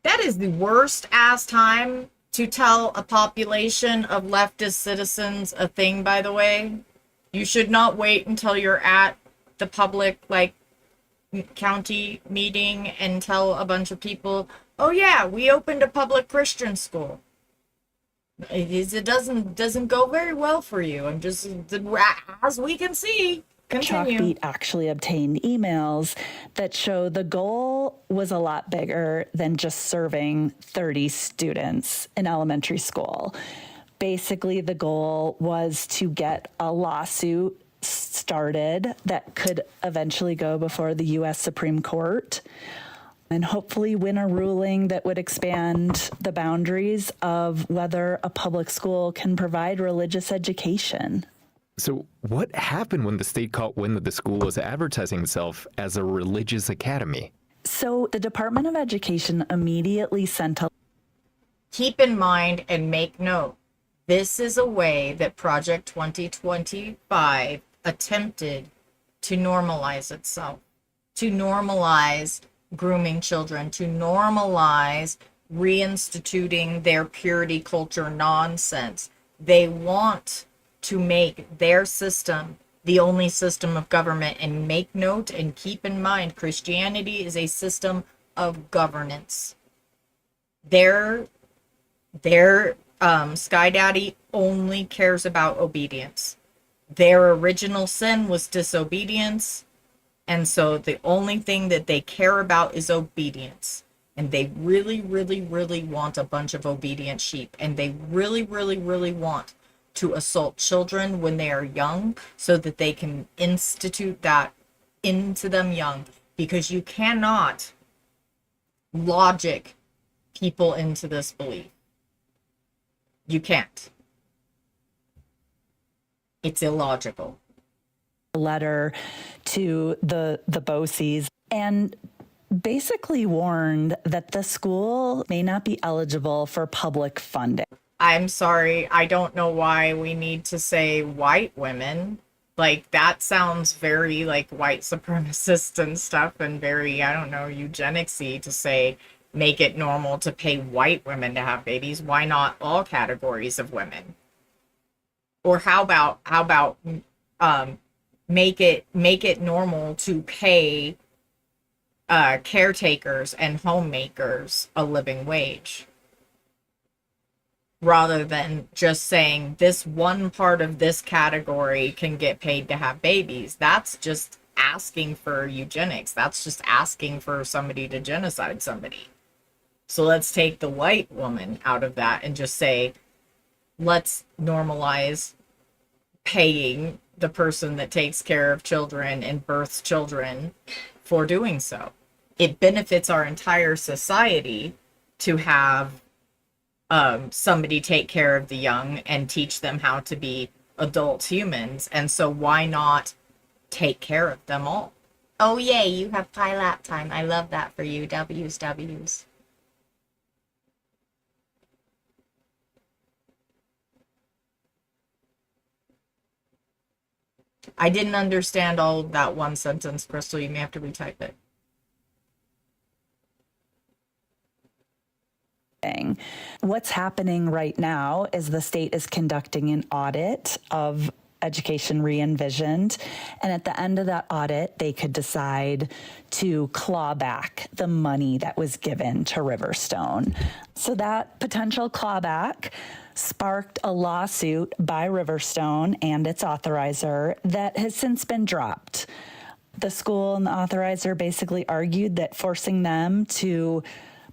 that is the worst ass time to tell a population of leftist citizens a thing, by the way. You should not wait until you're at the public, like, county meeting and tell a bunch of people, oh yeah, we opened a public Christian school. It doesn't go very well for you. I'm just, as we can see. Continue. Chalkbeat actually obtained emails that show the goal was a lot bigger than just serving 30 students in elementary school. Basically, the goal was to get a lawsuit started that could eventually go before the U.S. Supreme Court and hopefully win a ruling that would expand the boundaries of whether a public school can provide religious education. So what happened when the state caught wind that the school was advertising itself as a religious academy? So the Department of Education immediately sent a... Keep in mind and make note, this is a way that Project 2025 attempted to normalize itself, to normalize grooming children, to normalize reinstituting their purity culture nonsense. They want to make their system the only system of government. And make note and keep in mind, Christianity is a system of governance. Their Sky Daddy only cares about obedience. Their original sin was disobedience. And so the only thing that they care about is obedience. And they really, really, really want a bunch of obedient sheep. And they really, really, really want to assault children when they are young so that they can institute that into them young. because you cannot logic people into this belief. You can't. It's illogical. Letter to the BOCES and basically warned that the school may not be eligible for public funding. I'm sorry, I don't know why we need to say white women. Like, that sounds very, like, white supremacist and stuff, and very, I don't know, eugenics-y to say, make it normal to pay white women to have babies. Why not all categories of women? Or how about make it normal to pay caretakers and homemakers a living wage, rather than just saying this one part of this category can get paid to have babies. That's just asking for eugenics. That's just asking for somebody to genocide somebody. So let's take the white woman out of that and just say, let's normalize paying the person that takes care of children and births children for doing so. It benefits our entire society to have somebody take care of the young and teach them how to be adult humans. And so why not take care of them all? Oh, yay, you have pie lap time. I love that for you. W's. I didn't understand all of that one sentence, Crystal. You may have to retype it. What's happening right now is the state is conducting an audit of Education Re-envisioned, and at the end of that audit, they could decide to claw back the money that was given to Riverstone. So that potential clawback sparked a lawsuit by Riverstone and its authorizer that has since been dropped. The school and the authorizer basically argued that forcing them to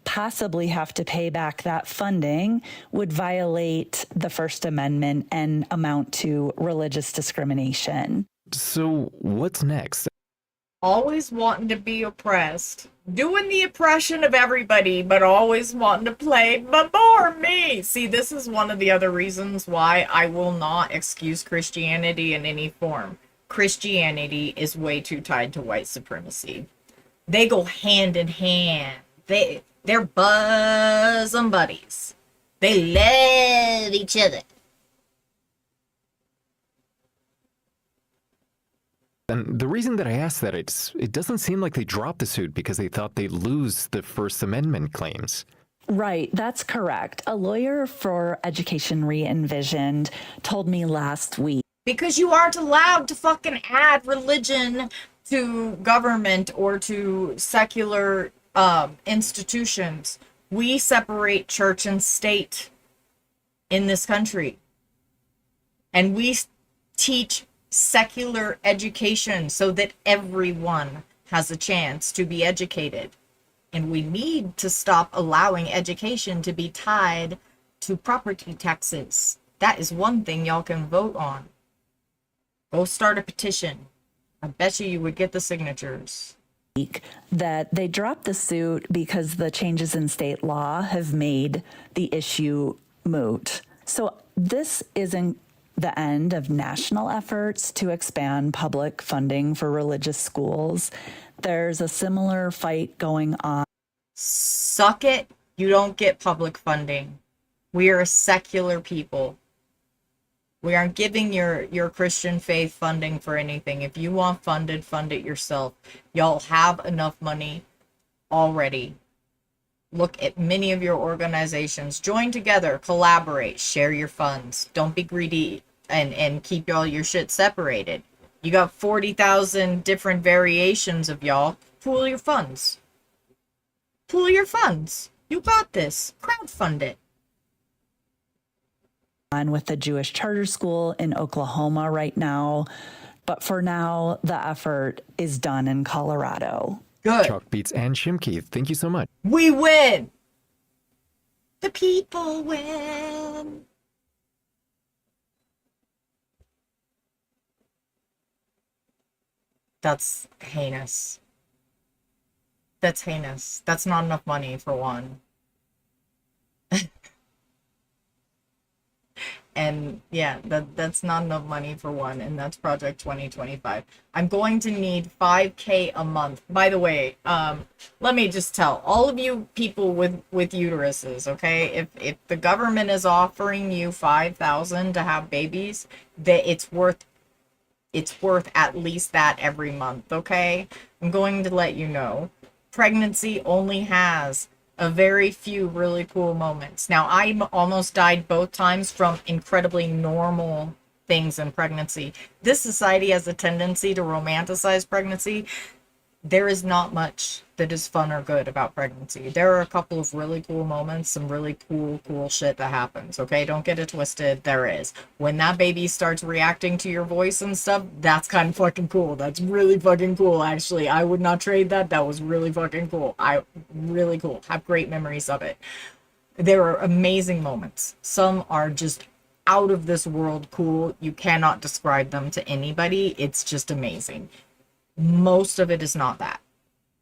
possibly have to pay back that funding would violate the First Amendment and amount to religious discrimination. So, what's next? Always wanting to be oppressed. Doing the oppression of everybody, but always wanting to play before me. See, this is one of the other reasons why I will not excuse Christianity in any form. Christianity is way too tied to white supremacy. They go hand in hand. They're bosom buddies. They love each other. And the reason that I asked that, it doesn't seem like they dropped the suit because they thought they'd lose the First Amendment claims. Right, that's correct. A lawyer for Education Re-envisioned told me last week. Because you aren't allowed to fucking add religion to government or to secular institutions. We separate church and state in this country. And we teach secular education so that everyone has a chance to be educated. And we need to stop allowing education to be tied to property taxes. That is one thing y'all can vote on. Go start a petition. I bet you would get the signatures. That they dropped the suit because the changes in state law have made the issue moot. So this isn't the end of national efforts to expand public funding for religious schools. There's a similar fight going on. Suck it. You don't get public funding. We are a secular people. We aren't giving your Christian faith funding for anything. If you want funded, fund it yourself. Y'all have enough money already. Look at many of your organizations. Join together, collaborate, share your funds. Don't be greedy and keep all your shit separated. You got 40,000 different variations of y'all. Pool your funds. Pool your funds. You got this. Crowdfund it. On with the Jewish charter school in Oklahoma right now. But for now, the effort is done in Colorado. Good. Chalk Beats and Shimke, thank you so much. We win. The people win. That's heinous. That's heinous. That's not enough money for one. And yeah, that's not enough money for one, and that's Project 2025. I'm going to need 5K a month. By the way, let me just tell all of you people with uteruses, okay? If the government is offering you 5,000 to have babies, that it's worth at least that every month, okay? I'm going to let you know. Pregnancy only has a very few really cool moments. Now, I almost died both times from incredibly normal things in pregnancy. This society has a tendency to romanticize pregnancy. There is not much that is fun or good about pregnancy. There are a couple of really cool moments, some really cool shit that happens, okay? Don't get it twisted. There is. When that baby starts reacting to your voice and stuff, that's kind of fucking cool. That's really fucking cool, actually. I would not trade that. That was really fucking cool. Really cool. Have great memories of it. There are amazing moments. Some are just out of this world cool. You cannot describe them to anybody. It's just amazing. Most of it is not that.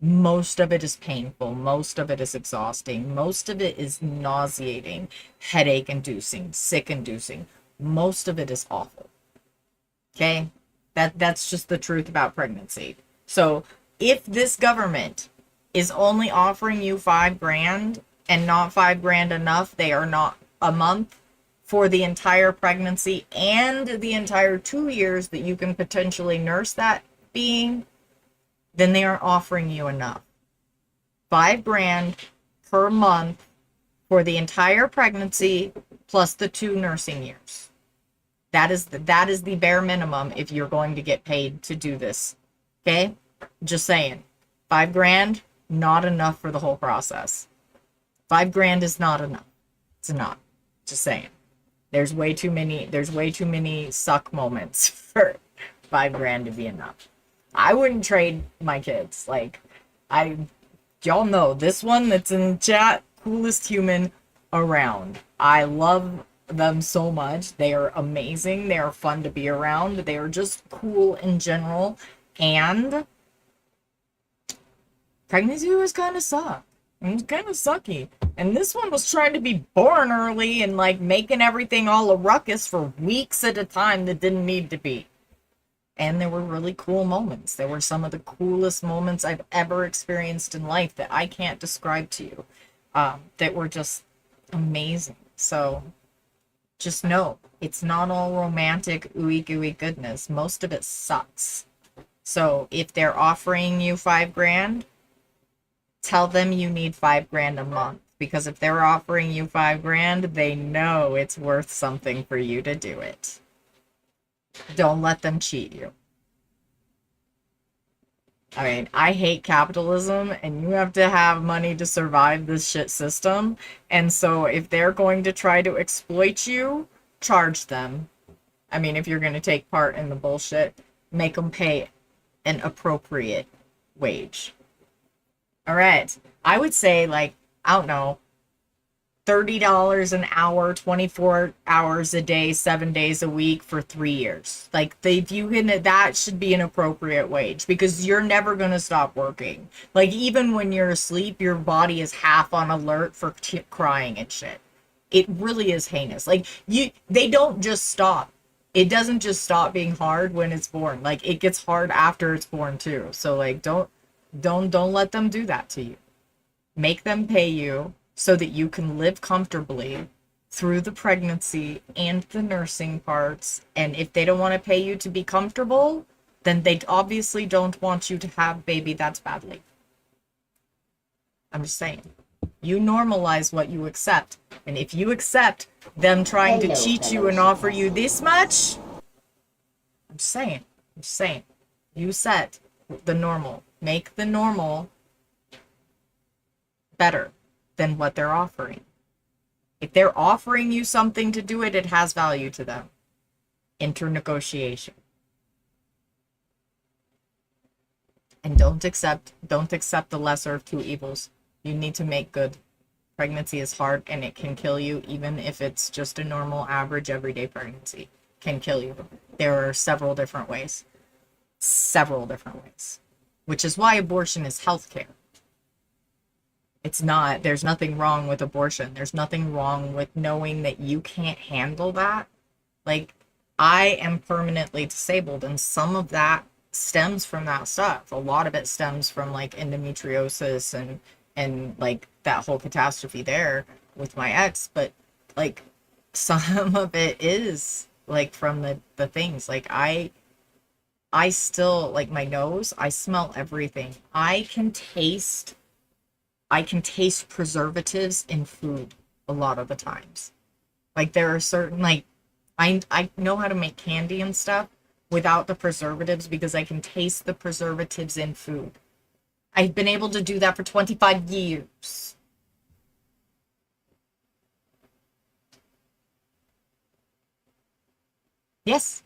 Most of it is painful. Most of it is exhausting. Most of it is nauseating, headache inducing, sick inducing. Most of it is awful. Okay? That's just the truth about pregnancy. So if this government is only offering you $5,000 and not $5,000 enough, they are not a month for the entire pregnancy and the entire 2 years that you can potentially nurse that being, then they aren't offering you enough. $5,000 per month for the entire pregnancy plus the 2 nursing years. That is the bare minimum if you're going to get paid to do this. Okay? Just saying. $5,000, not enough for the whole process. $5,000 is not enough. It's not. Just saying. There's way too many suck moments for $5,000 to be enough. I wouldn't trade my kids. Like, y'all know this one that's in the chat, coolest human around. I love them so much. They are amazing. They are fun to be around. They are just cool in general. And pregnancy was kind of suck. It was kind of sucky. And this one was trying to be born early and like making everything all a ruckus for weeks at a time that didn't need to be. And there were really cool moments. There were some of the coolest moments I've ever experienced in life that I can't describe to you, that were just amazing. So just know, it's not all romantic, ooey gooey goodness. Most of it sucks. So if they're offering you $5,000, tell them you need $5,000 a month. Because if they're offering you $5,000, they know it's worth something for you to do it. Don't let them cheat you. I mean, I hate capitalism, and you have to have money to survive this shit system. And so if they're going to try to exploit you, charge them. I mean, if you're going to take part in the bullshit, make them pay an appropriate wage. All right. I would say, like, I don't know, $30 an hour, 24 hours a day, 7 days a week for 3 years. Like, if you can, that should be an appropriate wage, because you're never going to stop working. Like, even when you're asleep, your body is half on alert for crying and shit. It really is heinous. Like, they don't just stop. It doesn't just stop being hard when it's born. Like, it gets hard after it's born too. So, like, don't let them do that to you. Make them pay you so that you can live comfortably through the pregnancy and the nursing parts. And if they don't want to pay you to be comfortable, then they obviously don't want you to have baby that's badly. I'm just saying. You normalize what you accept. And if you accept them trying to cheat you and offer you this much, I'm just saying. You set the normal. Make the normal better than what they're offering. If they're offering you something to do it, it has value to them. Internegotiation. And don't accept the lesser of two evils. You need to make good. Pregnancy is hard, and it can kill you, even if it's just a normal, average, everyday pregnancy. It can kill you. There are several different ways. Which is why abortion is healthcare. It's not. There's nothing wrong with abortion. There's nothing wrong with knowing that you can't handle that. Like, I am permanently disabled, and some of that stems from that stuff. A lot of it stems from like endometriosis and like that whole catastrophe there with my ex, but like some of it is like from the things. Like I still like my nose, I smell everything. I can taste preservatives in food a lot of the times. Like there are certain like I know how to make candy and stuff without the preservatives because I can taste the preservatives in food. I've been able to do that for 25 years. Yes.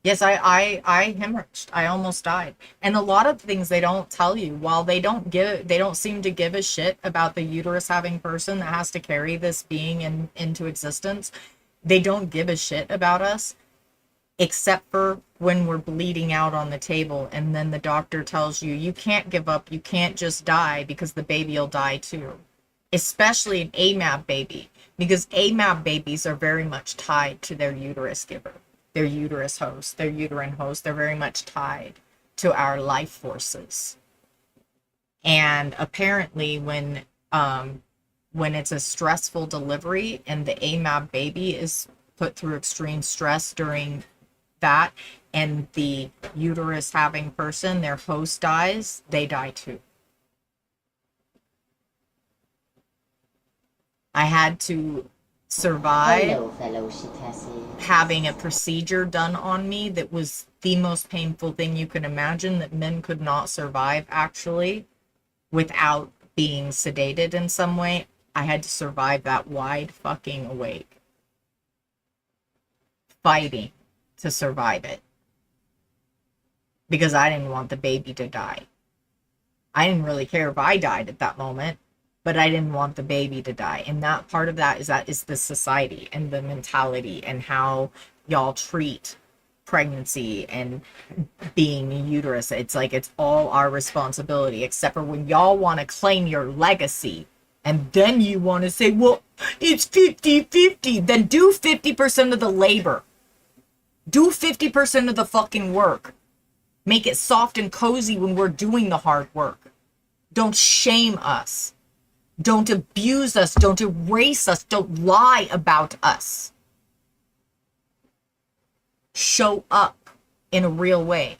Yes, I hemorrhaged. I almost died. And a lot of things they don't tell you, while they don't seem to give a shit about the uterus having person that has to carry this being into existence. They don't give a shit about us, except for when we're bleeding out on the table, and then the doctor tells you, you can't give up, you can't just die because the baby will die too. Especially an AMAB baby, because AMAB babies are very much tied to their uterus giver, their uterus host, their uterine host. They're very much tied to our life forces. And apparently when it's a stressful delivery and the AMAB baby is put through extreme stress during that, and the uterus having person, their host dies, they die too. I had to survive Hello, fellow shitasses. having a procedure done on me that was the most painful thing you could imagine, that men could not survive actually without being sedated in some way. I had to survive that wide fucking awake, fighting to survive it, because I didn't want the baby to die. I didn't really care if I died at that moment, but I didn't want the baby to die. And that part of that is the society and the mentality and how y'all treat pregnancy and being a uterus. It's like it's all our responsibility, except for when y'all want to claim your legacy. And then you want to say, well, it's 50-50. Then do 50% of the labor. Do 50% of the fucking work. Make it soft and cozy when we're doing the hard work. Don't shame us. Don't abuse us. Don't erase us. Don't lie about us. Show up in a real way.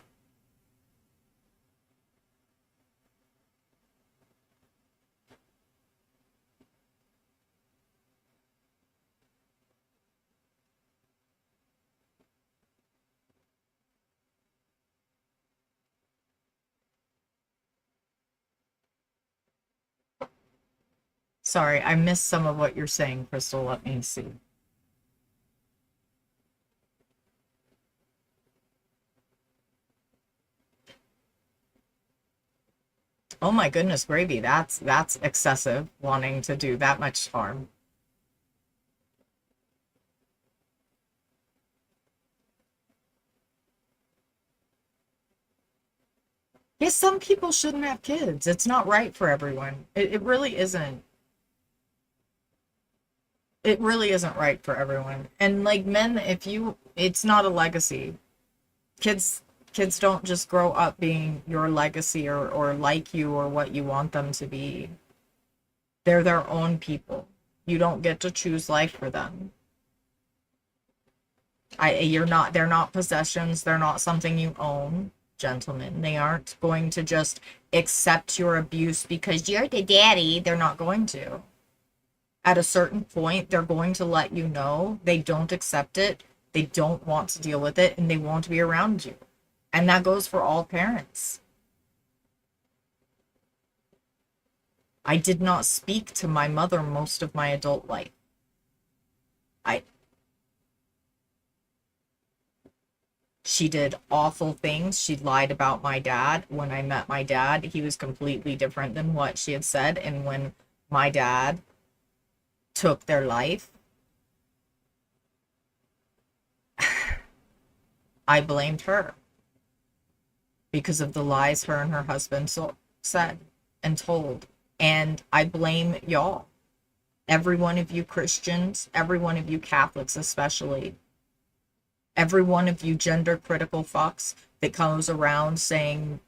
Sorry, I missed some of what you're saying, Crystal. Let me see. Oh my goodness, gravy. That's excessive, wanting to do that much harm. Yes, some people shouldn't have kids. It's not right for everyone. It really isn't. It really isn't right for everyone. And like men, it's not a legacy. Kids kids don't just grow up being your legacy or like you or what you want them to be. They're their own people. You don't get to choose life for them. They're not possessions. They're not something you own, gentlemen. They aren't going to just accept your abuse because you're the daddy. They're not going to. At a certain point, they're going to let you know they don't accept it, they don't want to deal with it, and they won't be around you. And that goes for all parents. I did not speak to my mother most of my adult life. She did awful things. She lied about my dad. When I met my dad, he was completely different than what she had said. And when my dad took their life, I blamed her because of the lies her and her husband said and told. And I blame y'all. Every one of you Christians, every one of you Catholics especially, every one of you gender critical fucks that comes around saying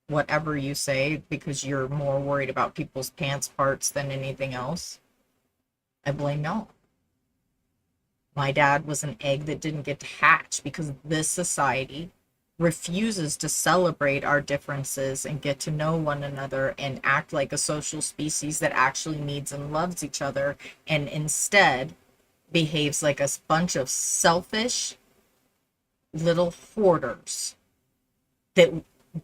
whatever you say because you're more worried about people's pants parts than anything else. I blame y'all. My dad was an egg that didn't get to hatch because this society refuses to celebrate our differences and get to know one another and act like a social species that actually needs and loves each other, and instead behaves like a bunch of selfish little hoarders that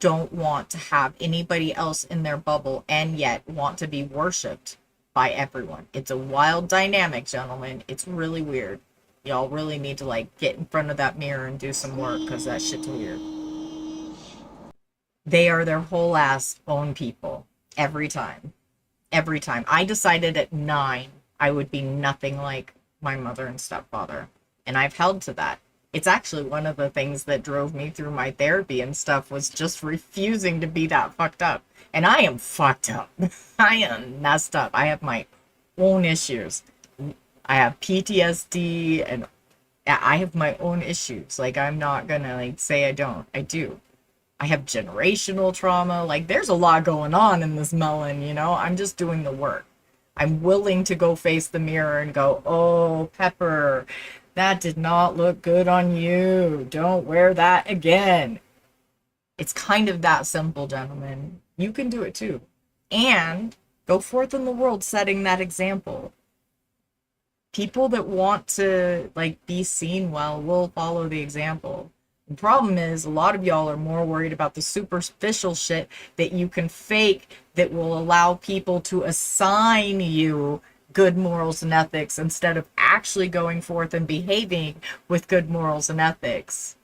don't want to have anybody else in their bubble and yet want to be worshipped by everyone. It's a wild dynamic, gentlemen. It's really weird. Y'all really need to like get in front of that mirror and do some work, because that shit's weird. They are their whole ass own people every time. Every time. I decided at 9 I would be nothing like my mother and stepfather, and I've held to that. It's actually one of the things that drove me through my therapy and stuff, was just refusing to be that fucked up. And I am fucked up. I am messed up. I have my own issues. I have PTSD and I have my own issues. Like, I'm not gonna like say I don't. I do. I have generational trauma. Like, there's a lot going on in this melon, you know? I'm just doing the work. I'm willing to go face the mirror and go, oh, Pepper, that did not look good on you. Don't wear that again. It's kind of that simple, gentlemen. You can do it too. And go forth in the world setting that example. People that want to like be seen well will follow the example. The problem is a lot of y'all are more worried about the superficial shit that you can fake that will allow people to assign you good morals and ethics instead of actually going forth and behaving with good morals and ethics.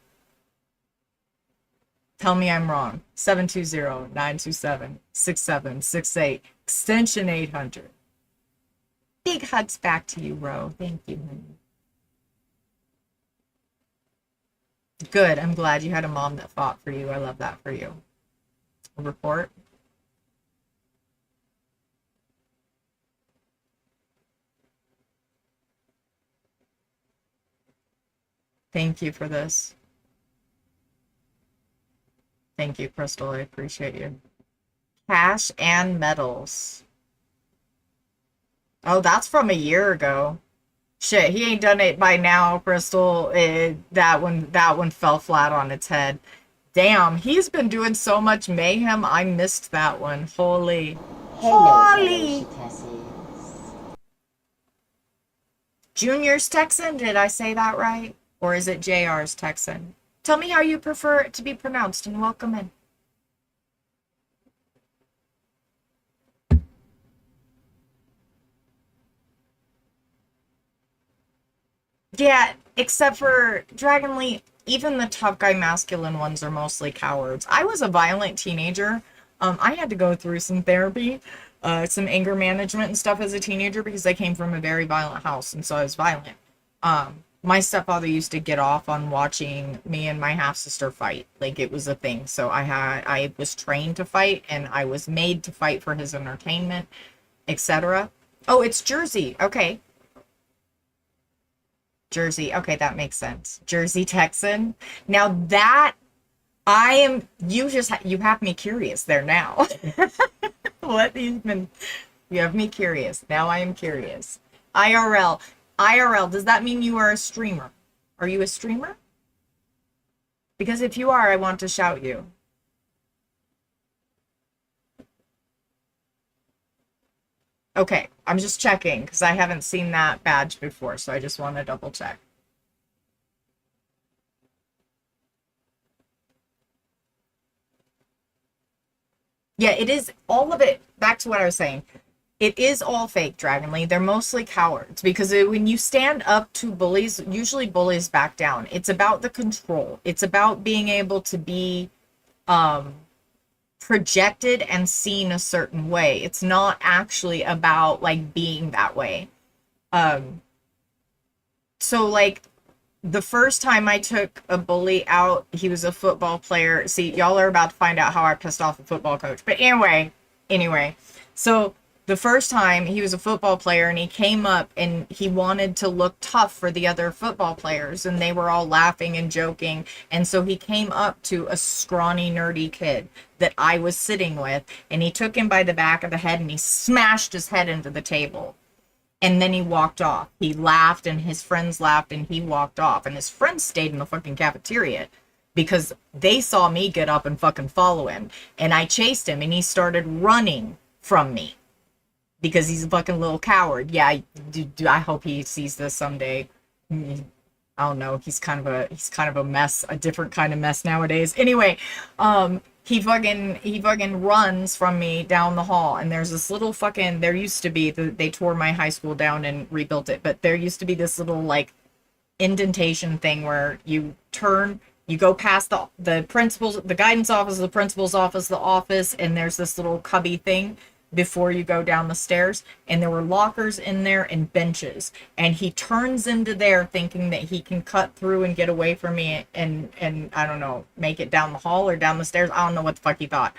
Tell me I'm wrong. 720-927-6768, extension 800. Big hugs back to you, Ro. Thank you, honey. Good. I'm glad you had a mom that fought for you. I love that for you. A report? Thank you for this. Thank you, Crystal. I appreciate you. Cash and medals. Oh, that's from a year ago. Shit, he ain't done it by now, Crystal. That one fell flat on its head. Damn, he's been doing so much mayhem. I missed that one. Holy. Holy. Junior's Texan, did I say that right? Or is it JR's Texan? Tell me how you prefer it to be pronounced, and welcome in. Yeah, except for Dragonly, even the tough guy masculine ones are mostly cowards. I was a violent teenager. I had to go through some therapy, some anger management and stuff as a teenager because I came from a very violent house, and so I was violent. My stepfather used to get off on watching me and my half-sister fight. Like, it was a thing. So I was trained to fight, and I was made to fight for his entertainment, etc. Oh, it's Jersey. Okay. Jersey. Okay, that makes sense. Jersey Texan. Now that you have me curious there now. You have me curious. Now I am curious. IRL. IRL, does that mean you are a streamer? Are you a streamer? Because if you are, I want to shout you. Okay, I'm just checking because I haven't seen that badge before, so I just want to double check. Yeah, it is all of it. Back to what I was saying. It is all fake, Dragonly. They're mostly cowards because when you stand up to bullies, usually bullies back down. It's about the control. It's about being able to be projected and seen a certain way. It's not actually about like being that way. So like the first time I took a bully out, he was a football player. See, y'all are about to find out how I pissed off a football coach. But anyway, So the first time he was a football player and he came up and he wanted to look tough for the other football players and they were all laughing and joking. And so he came up to a scrawny, nerdy kid that I was sitting with and he took him by the back of the head and he smashed his head into the table. And then he walked off. He laughed and his friends laughed and he walked off. And his friends stayed in the fucking cafeteria because they saw me get up and fucking follow him. And I chased him and he started running from me. Because he's a fucking little coward. Yeah, I hope he sees this someday. I don't know. He's kind of a mess, a different kind of mess nowadays. Anyway, he fucking runs from me down the hall, and there's this little fucking. There used to be they tore my high school down and rebuilt it, but there used to be this little like indentation thing where you turn. You go past the principal's, the guidance office, the principal's office, the office, and there's this little cubby thing before you go down the stairs, and there were lockers in there and benches, and he turns into there thinking that he can cut through and get away from me and I don't know, make it down the hall or down the stairs. I don't know what the fuck he thought.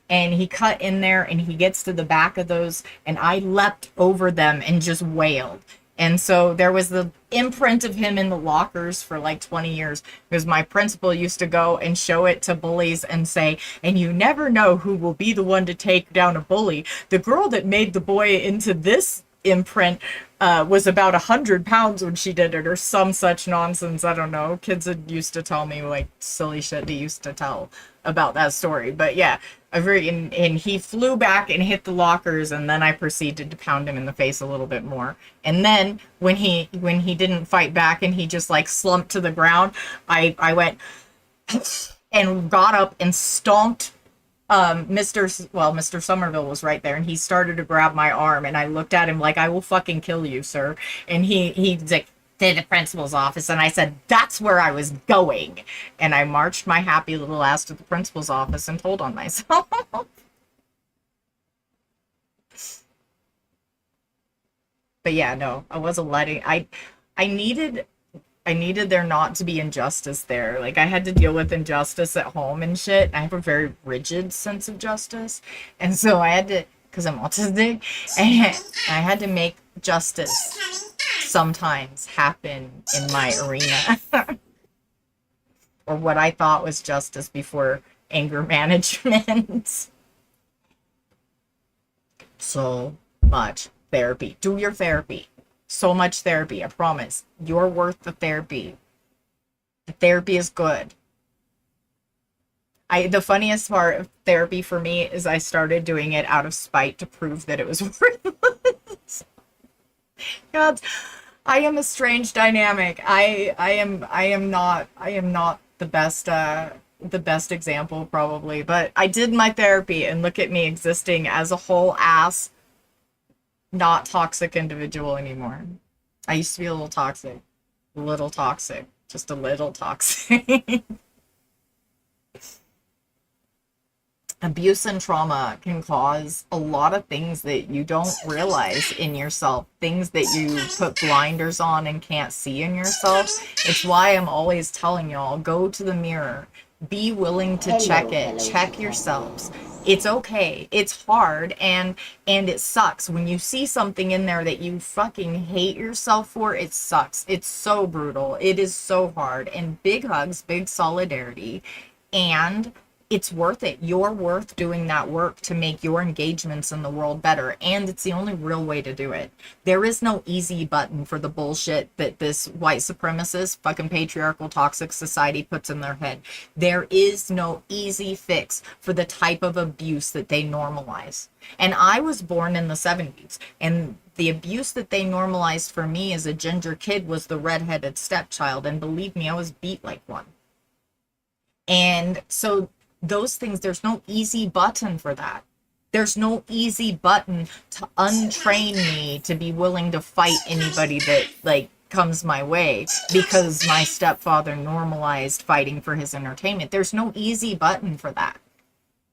And he cut in there and he gets to the back of those and I leapt over them and just wailed. And so there was the imprint of him in the lockers for like 20 years because my principal used to go and show it to bullies and say, and you never know who will be the one to take down a bully. The girl that made the boy into this imprint was about 100 pounds when she did it or some such nonsense. I don't know. Kids used to tell me like silly shit they used to tell about that story. But yeah, and he flew back and hit the lockers, and then I proceeded to pound him in the face a little bit more. And then when he didn't fight back and he just like slumped to the ground, I went and got up and stomped. Mr. Somerville was right there, and he started to grab my arm, and I looked at him like, I will fucking kill you, sir. And he's like, to the principal's office, and I said, that's where I was going. And I marched my happy little ass to the principal's office and told on myself. But yeah, no, I wasn't letting, I needed there not to be injustice there. Like, I had to deal with injustice at home and shit. I have a very rigid sense of justice. And so I had to, because I'm autistic, and I had to make justice sometimes happen in my arena. Or what I thought was justice before anger management. So much therapy. Do your therapy. So much therapy, I promise. You're worth the therapy. The therapy is good. The funniest part of therapy for me is I started doing it out of spite to prove that it was worthless. God, I am a strange dynamic. I am not the best example probably, but I did my therapy and look at me existing as a whole ass not toxic individual anymore. I used to be a little toxic, just a little toxic. Abuse and trauma can cause a lot of things that you don't realize in yourself, things that you put blinders on and can't see in yourself. It's why I'm always telling y'all, go to the mirror, be willing to check it, check yourselves. It's okay. It's hard and it sucks. When you see something in there that you fucking hate yourself for, it sucks. It's so brutal. It is so hard. And big hugs, big solidarity. And it's worth it. You're worth doing that work to make your engagements in the world better. And it's the only real way to do it. There is no easy button for the bullshit that this white supremacist, fucking patriarchal, toxic society puts in their head. There is no easy fix for the type of abuse that they normalize. And I was born in the 70s, and the abuse that they normalized for me as a ginger kid was the redheaded stepchild. And believe me, I was beat like one. And so those things, there's no easy button for that. There's no easy button to untrain me to be willing to fight anybody that like comes my way because my stepfather normalized fighting for his entertainment. There's no easy button for that.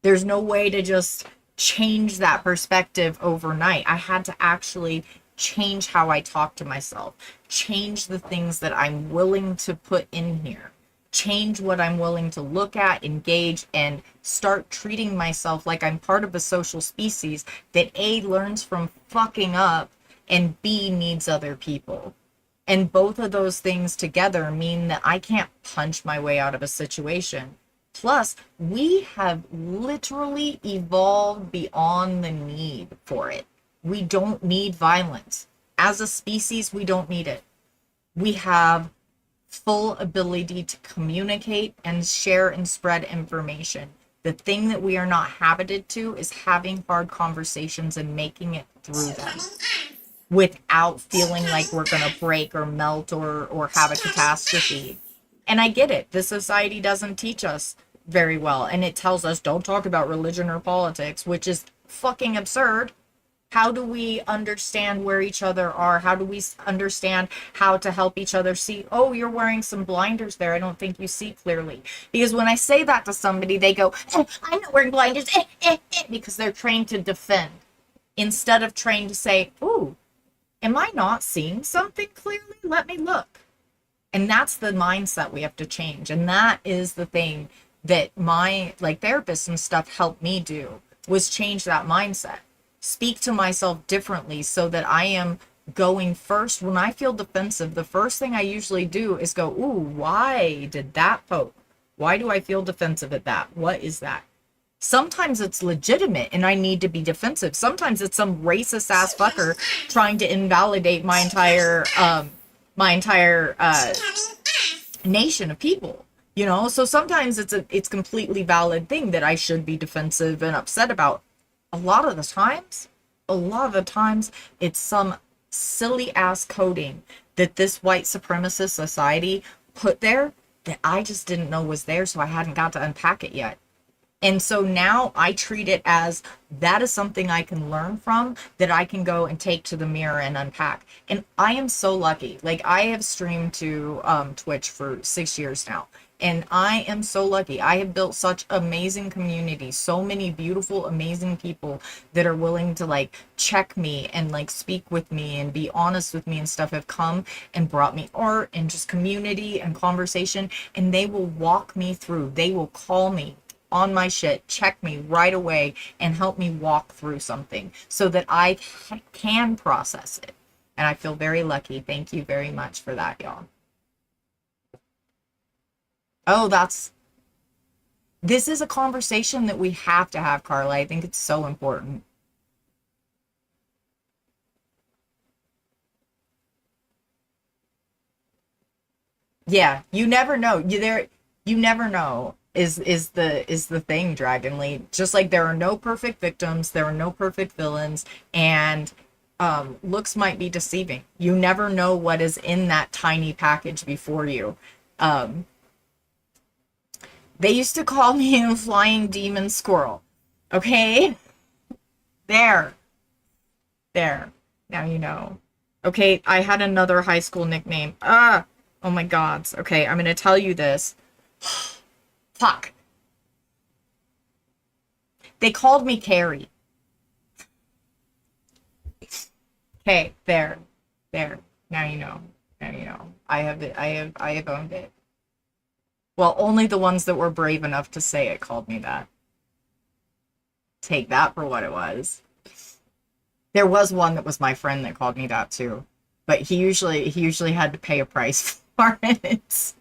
There's no way to just change that perspective overnight. I had to actually change how I talk to myself, change the things that I'm willing to put in here, change what I'm willing to look at, engage, and start treating myself like I'm part of a social species that A, learns from fucking up, and B, needs other people. And both of those things together mean that I can't punch my way out of a situation. Plus, we have literally evolved beyond the need for it. We don't need violence. As a species, we don't need it. We have full ability to communicate and share and spread information. The thing that we are not habited to is having hard conversations and making it through them without feeling like we're going to break or melt or have a catastrophe. And I get it. The society doesn't teach us very well. And it tells us don't talk about religion or politics, which is fucking absurd. How do we understand where each other are? How do we understand how to help each other see, oh, you're wearing some blinders there. I don't think you see clearly. Because when I say that to somebody, they go, I'm not wearing blinders, because they're trained to defend instead of trained to say, ooh, am I not seeing something clearly? Let me look. And that's the mindset we have to change. And that is the thing that my therapists and stuff helped me do, was change that mindset. Speak to myself differently so that I am going first. When I feel defensive, the first thing I usually do is go, ooh, why did that poke? Why do I feel defensive at that? What is that? Sometimes it's legitimate and I need to be defensive. Sometimes it's some racist ass fucker trying to invalidate my entire nation of people. You know, so sometimes it's completely valid thing that I should be defensive and upset about. A lot of the times, it's some silly ass coding that this white supremacist society put there that I just didn't know was there, so I hadn't got to unpack it yet. And so now I treat it as that is something I can learn from, that I can go and take to the mirror and unpack. And I am so lucky. I have streamed to Twitch for 6 years now. And I am so lucky. I have built such amazing community, so many beautiful, amazing people that are willing to check me and speak with me and be honest with me and stuff, have come and brought me art and just community and conversation. And they will walk me through. They will call me on my shit, check me right away and help me walk through something so that I can process it. And I feel very lucky. Thank you very much for that, y'all. Oh, this is a conversation that we have to have, Carla. I think it's so important. Yeah, you never know. You never know is the thing, Dragonly. Just like there are no perfect victims, there are no perfect villains, and looks might be deceiving. You never know what is in that tiny package before you. They used to call me a flying demon squirrel. Okay? There. Now you know. Okay, I had another high school nickname. Oh my god. Okay, I'm gonna tell you this. Fuck. They called me Carrie. Okay, there. Now you know. I have owned it. Well, only the ones that were brave enough to say it called me that. Take that for what it was. There was one that was my friend that called me that too, but he usually had to pay a price for it.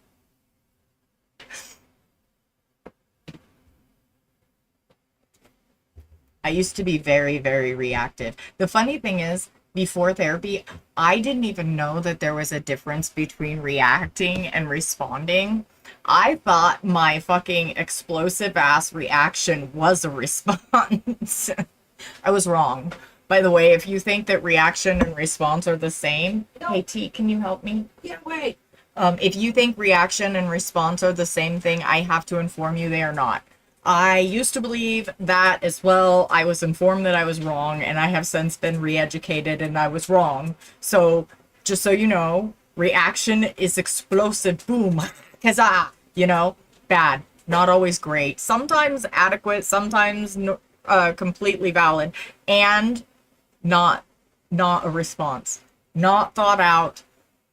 I used to be very, very reactive. The funny thing is, before therapy, I didn't even know that there was a difference between reacting and responding. I thought my fucking explosive ass reaction was a response. I was wrong. By the way, if you think that reaction and response are the same, hey T, can you help me? Yeah, wait. If you think reaction and response are the same thing, I have to inform you they are not. I used to believe that as well. I was informed that I was wrong, and I have since been re-educated and I was wrong. So, just so you know, reaction is explosive, boom, huzzah, bad, not always great. Sometimes adequate, sometimes completely valid, and not a response. Not thought out,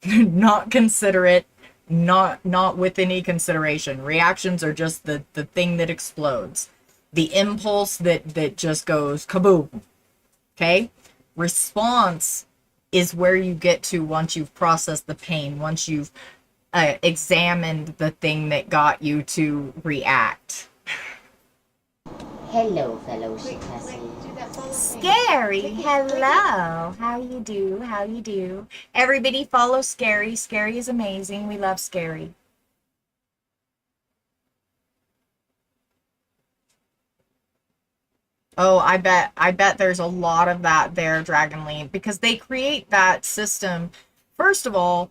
not considerate, not with any consideration. Reactions are just the thing that explodes, the impulse that just goes kaboom. Okay, response is where you get to once you've processed the pain, once you've examined the thing that got you to react. Hello, fellow citizens. Scary, hello. How you do? How you do? Everybody follow Scary. Scary is amazing. We love Scary. Oh, I bet there's a lot of that there, Dragonly, because they create that system. First of all,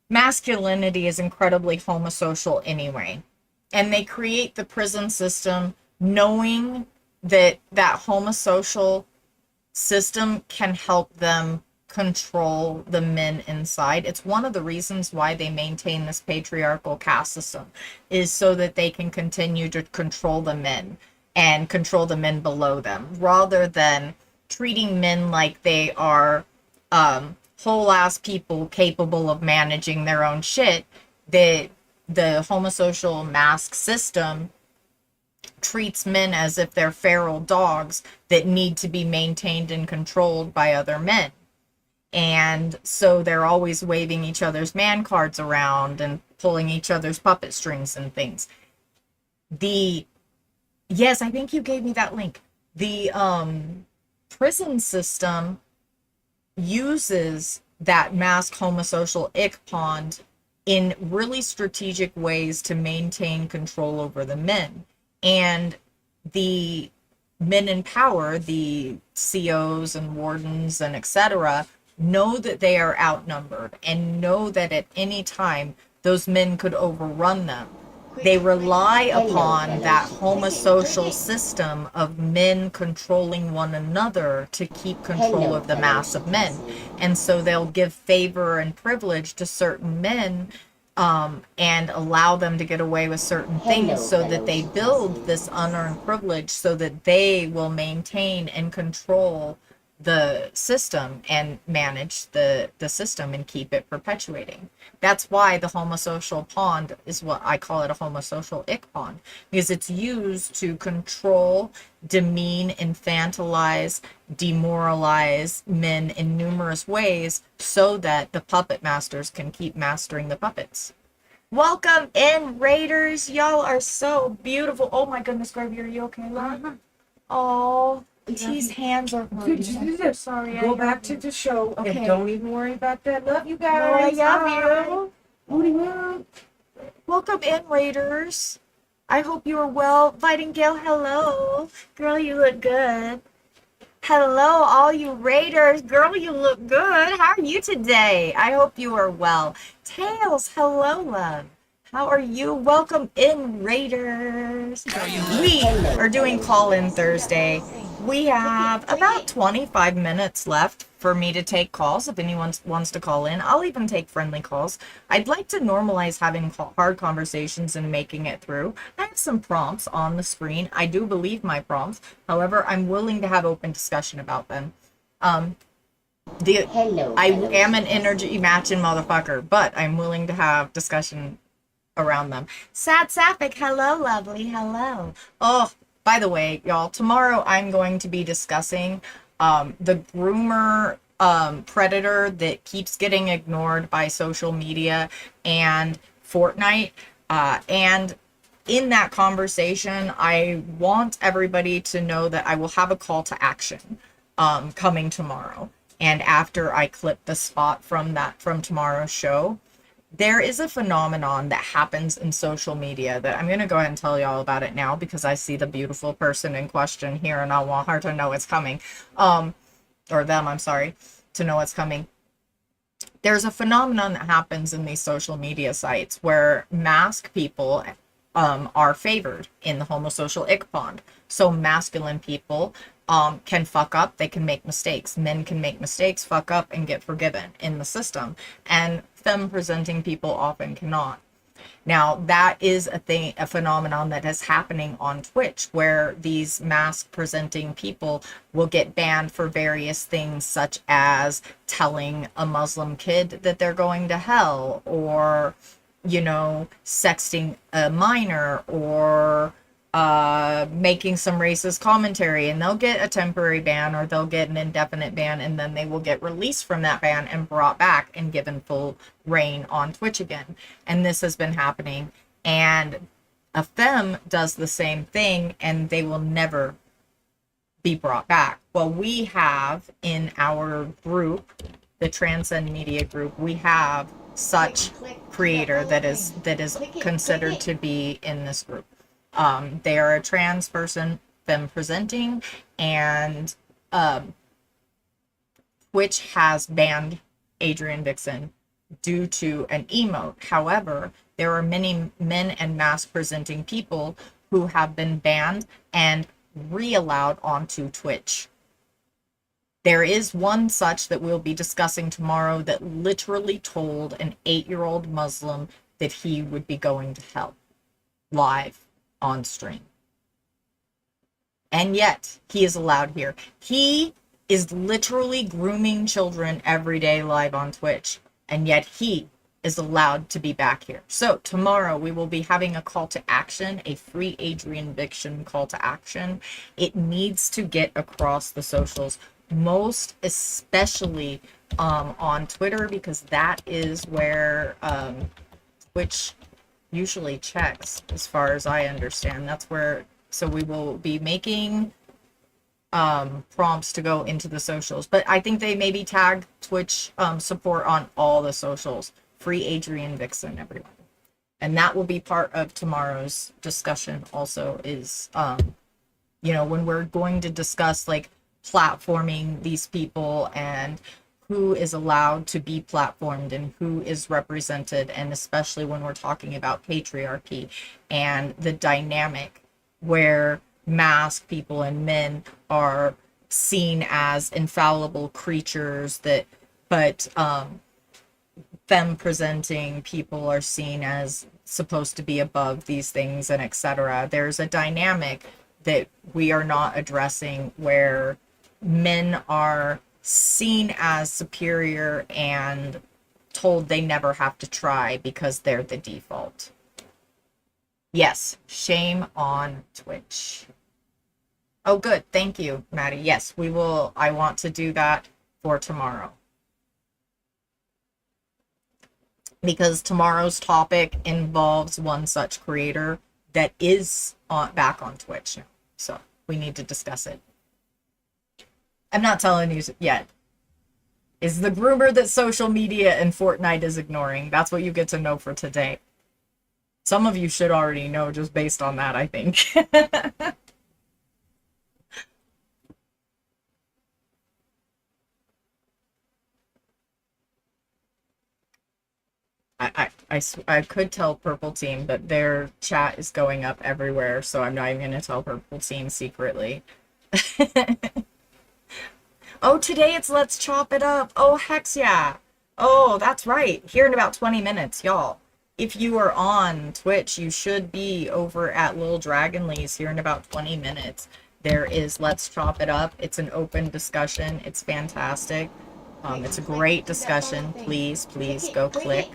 masculinity is incredibly homosocial anyway. And they create the prison system knowing that that homosocial system can help them control the men inside. It's one of the reasons why they maintain this patriarchal caste system, is so that they can continue to control the men and control the men below them, rather than treating men like they are whole ass people capable of managing their own shit. The homosocial mask system treats men as if they're feral dogs that need to be maintained and controlled by other men. And so they're always waving each other's man cards around and pulling each other's puppet strings and things. Yes, I think you gave me that link. The prison system uses that masked homosocial ick pond in really strategic ways to maintain control over the men. And the men in power, the COs and wardens and etc., know that they are outnumbered and know that at any time those men could overrun them. They rely upon that homosocial system of men controlling one another to keep control of the mass of men. And so they'll give favor and privilege to certain men and allow them to get away with certain things, so that they build this unearned privilege so that they will maintain and control the system and manage the system and keep it perpetuating. That's why the homosocial pond is what I call it, a homosocial ick pond, because it's used to control, demean, infantilize, demoralize men in numerous ways so that the puppet masters can keep mastering the puppets. Welcome in, Raiders. Y'all are so beautiful. Oh my goodness, Garvey, are you okay, love? Oh, T's hands are hurting. Sorry. Go back to the show. Okay. And don't even worry about that. Love you Oh, I guys. love you. Welcome in, Raiders. I hope you are well. Vitingale, hello. Girl, you look good. Hello, all you Raiders. Girl, you look good. How are you today? I hope you are well. Tails, hello, love. How are you? Welcome in, Raiders. We are doing call-in Thursday. We have about 25 minutes left for me to take calls if anyone wants to call in. I'll even take friendly calls. I'd like to normalize having hard conversations and making it through. I have some prompts on the screen. I do believe my prompts. However, I'm willing to have open discussion about them. I am an energy matching motherfucker, but I'm willing to have discussion around them. Sad Sapphic, hello, lovely, hello. Oh, by the way, y'all, tomorrow I'm going to be discussing the groomer predator that keeps getting ignored by social media and Fortnite. And in that conversation, I want everybody to know that I will have a call to action coming tomorrow. And after I clip the spot from tomorrow's show, there is a phenomenon that happens in social media that I'm going to go ahead and tell y'all about it now, because I see the beautiful person in question here and I want her to know it's coming. Or them, I'm sorry, to know it's coming. There's a phenomenon that happens in these social media sites where masked people are favored in the homosocial ick pond. So masculine people can fuck up, they can make mistakes. Men can make mistakes, fuck up, and get forgiven in the system. And them presenting people often cannot. Now, that is a phenomenon that is happening on Twitch, where these mask presenting people will get banned for various things, such as telling a Muslim kid that they're going to hell, or sexting a minor or making some racist commentary, and they'll get a temporary ban or they'll get an indefinite ban, and then they will get released from that ban and brought back and given full reign on Twitch again. And this has been happening, and a femme does the same thing and they will never be brought back. Well, we have in our group, the Transcend Media group, we have such creator that is considered to be in this group. They are a trans person, femme presenting, and Twitch has banned Adrian Vixen due to an emote. However, there are many men and mask presenting people who have been banned and re-allowed onto Twitch. There is one such that we'll be discussing tomorrow that literally told an 8-year-old Muslim that he would be going to hell live on stream. And yet he is allowed here. He is literally grooming children every day live on Twitch, and yet he is allowed to be back here. So tomorrow we will be having a call to action, a free Adrian Vixen call to action. It needs to get across the socials, most especially on Twitter, because that is where Twitch usually checks, as far as I understand. That's where, so we will be making prompts to go into the socials, but I think they maybe tag Twitch support on all the socials. Free Adrian Vixen, everyone. And that will be part of tomorrow's discussion also, is when we're going to discuss like platforming these people and who is allowed to be platformed and who is represented, and especially when we're talking about patriarchy and the dynamic where masked people and men are seen as infallible creatures but femme presenting people are seen as supposed to be above these things, and etc. There's a dynamic that we are not addressing where men are seen as superior and told they never have to try because they're the default. Yes, shame on Twitch. Oh, good. Thank you, Maddie. Yes, we will. I want to do that for tomorrow, because tomorrow's topic involves one such creator that is back on Twitch now. So we need to discuss it. I'm not telling you yet. Is the groomer that social media and Fortnite is ignoring. That's what you get to know for today. Some of you should already know just based on that, I think. I could tell Purple Team, but their chat is going up everywhere, so I'm not even going to tell Purple Team secretly. Oh, today it's Let's Chop It Up. Oh, hex yeah. Oh, that's right. Here in about 20 minutes, y'all. If you are on Twitch, you should be over at Lil Dragonlee's here in about 20 minutes. There is Let's Chop It Up. It's an open discussion. It's fantastic. It's a great discussion. Please go click.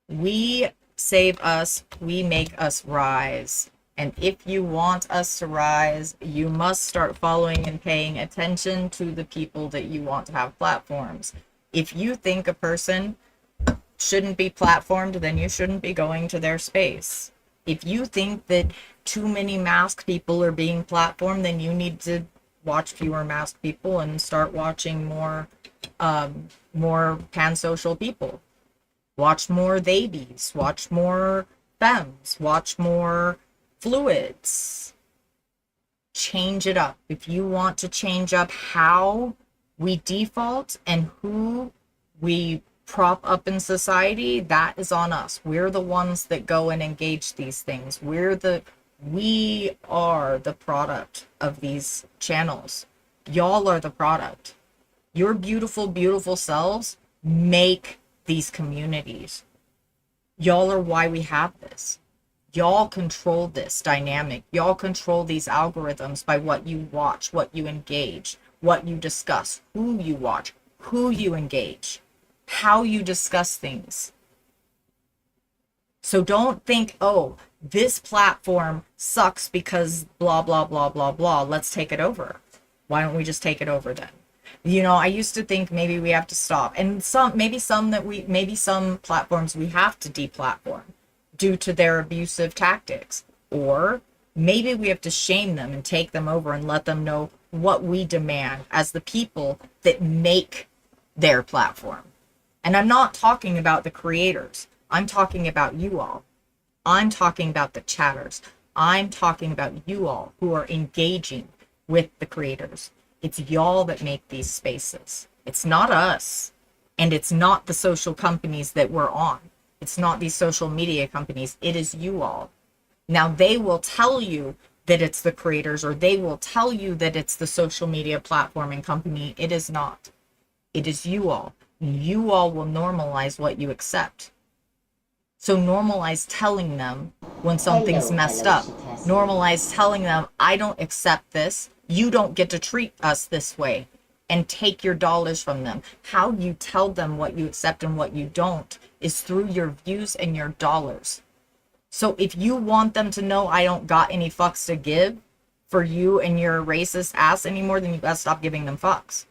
We save us, we make us rise. And if you want us to rise, you must start following and paying attention to the people that you want to have platforms. If you think a person shouldn't be platformed, then you shouldn't be going to their space. If you think that too many masked people are being platformed, then you need to watch fewer masked people and start watching more pansocial people. Watch more babies, watch more femmes, watch more fluids. Change it up. If you want to change up how we default and who we prop up in society, that is on us. We're the ones that go and engage these things. We are the product of these channels. Y'all are the product. Your beautiful, beautiful selves make these communities. Y'all are why we have this. Y'all control this dynamic. Y'all control these algorithms by what you watch, what you engage, what you discuss, who you watch, who you engage, how you discuss things. So don't think, oh, this platform sucks because blah, blah, blah, blah, blah. Let's take it over. Why don't we just take it over then? I used to think maybe we have to stop. And maybe some platforms we have to deplatform due to their abusive tactics. Or maybe we have to shame them and take them over and let them know what we demand as the people that make their platform. And I'm not talking about the creators. I'm talking about you all. I'm talking about the chatters. I'm talking about you all who are engaging with the creators. It's y'all that make these spaces. It's not us. And it's not the social companies that we're on. It's not these social media companies. It is you all. Now, they will tell you that it's the creators, or they will tell you that it's the social media platform and company. It is not. It is you all. You all will normalize what you accept. So normalize telling them when something's messed up. Normalize telling them, I don't accept this. You don't get to treat us this way, and take your dollars from them. How you tell them what you accept and what you don't is through your views and your dollars. So if you want them to know I don't got any fucks to give for you and your racist ass anymore, then you gotta stop giving them fucks.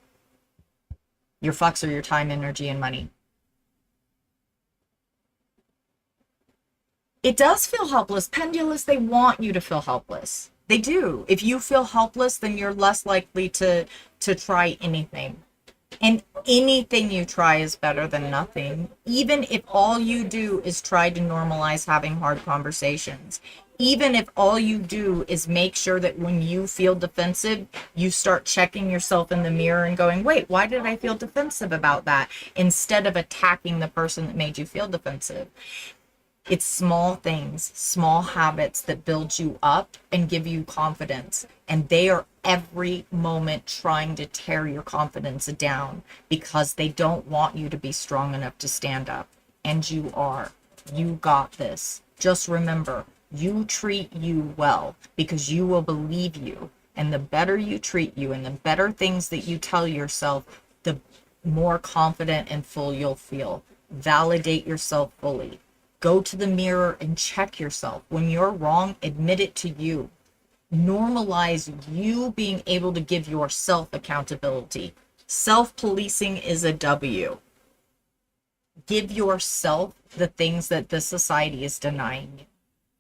Your fucks are your time, energy, and money. It does feel helpless. Pendulous, they want you to feel helpless. They do. If you feel helpless, then you're less likely to try anything. And anything you try is better than nothing. Even if all you do is try to normalize having hard conversations. Even if all you do is make sure that when you feel defensive, you start checking yourself in the mirror and going, wait, why did I feel defensive about that? Instead of attacking the person that made you feel defensive. It's small things, small habits that build you up and give you confidence. And they are every moment trying to tear your confidence down because they don't want you to be strong enough to stand up. And you are. You got this. Just remember, you treat you well because you will believe you. And the better you treat you and the better things that you tell yourself, the more confident and full you'll feel. Validate yourself fully. Go to the mirror and check yourself. When you're wrong, admit it to you. Normalize you being able to give yourself accountability. Self-policing is a W. Give yourself the things that this society is denying you.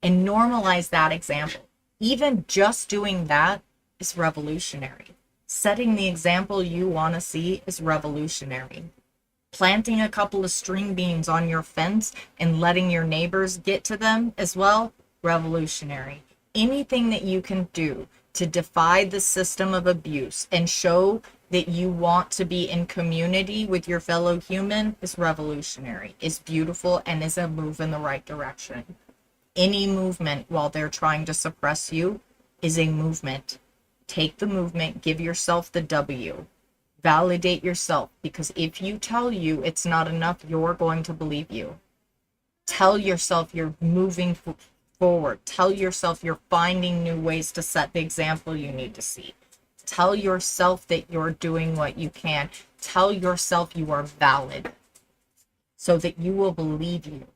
And normalize that example. Even just doing that is revolutionary. Setting the example you want to see is revolutionary. Planting a couple of string beans on your fence and letting your neighbors get to them as well, revolutionary. Anything that you can do to defy the system of abuse and show that you want to be in community with your fellow human is revolutionary, is beautiful, and is a move in the right direction. Any movement while they're trying to suppress you is a movement. Take the movement, give yourself the W. Validate yourself, because if you tell you it's not enough, you're going to believe you. Tell yourself you're moving forward. Tell yourself you're finding new ways to set the example you need to see. Tell yourself that you're doing what you can. Tell yourself you are valid so that you will believe you.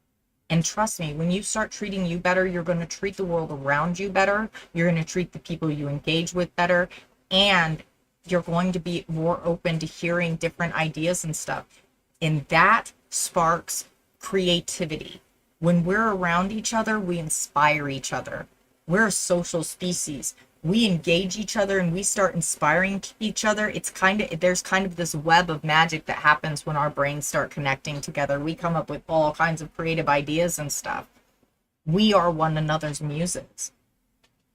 And trust me, when you start treating you better, you're going to treat the world around you better. You're going to treat the people you engage with better. And you're going to be more open to hearing different ideas and stuff. And that sparks creativity. When we're around each other, we inspire each other. We're a social species. We engage each other and we start inspiring each other. There's kind of this web of magic that happens when our brains start connecting together. We come up with all kinds of creative ideas and stuff. We are one another's muses.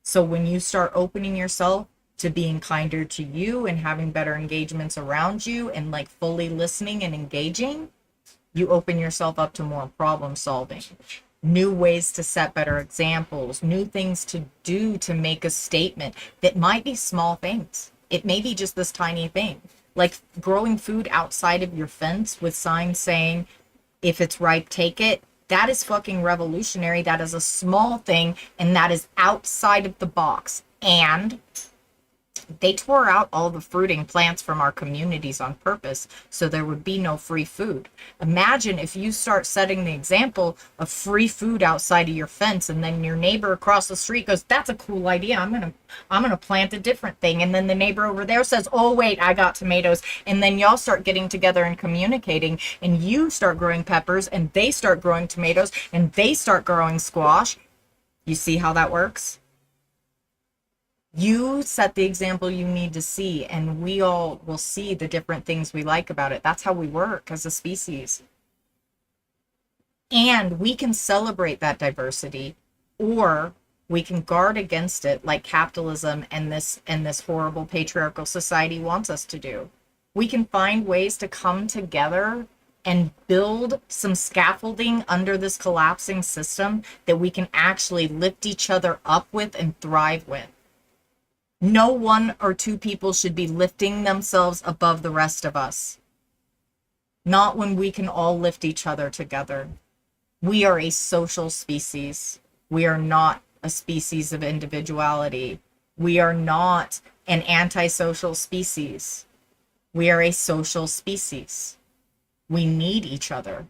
So when you start opening yourself to being kinder to you and having better engagements around you and like fully listening and engaging, you open yourself up to more problem solving, new ways to set better examples, new things to do to make a statement that might be small things. It may be just this tiny thing, like growing food outside of your fence with signs saying, if it's ripe, take it. That is fucking revolutionary. That is a small thing, and that is outside of the box. And They tore out all the fruiting plants from our communities on purpose so there would be no free food. Imagine if you start setting the example of free food outside of your fence, and then your neighbor across the street goes, "That's a cool idea. I'm gonna plant a different thing." And then the neighbor over there says, "Oh wait, I got tomatoes." And then y'all start getting together and communicating, and you start growing peppers, and they start growing tomatoes, and they start growing squash. You see how that works? You set the example you need to see, and we all will see the different things we like about it. That's how we work as a species. And we can celebrate that diversity, or we can guard against it like capitalism and this horrible patriarchal society wants us to do. We can find ways to come together and build some scaffolding under this collapsing system that we can actually lift each other up with and thrive with. No one or two people should be lifting themselves above the rest of us. Not when we can all lift each other together. We are a social species. We are not a species of individuality. We are not an antisocial species. We are a social species. We need each other.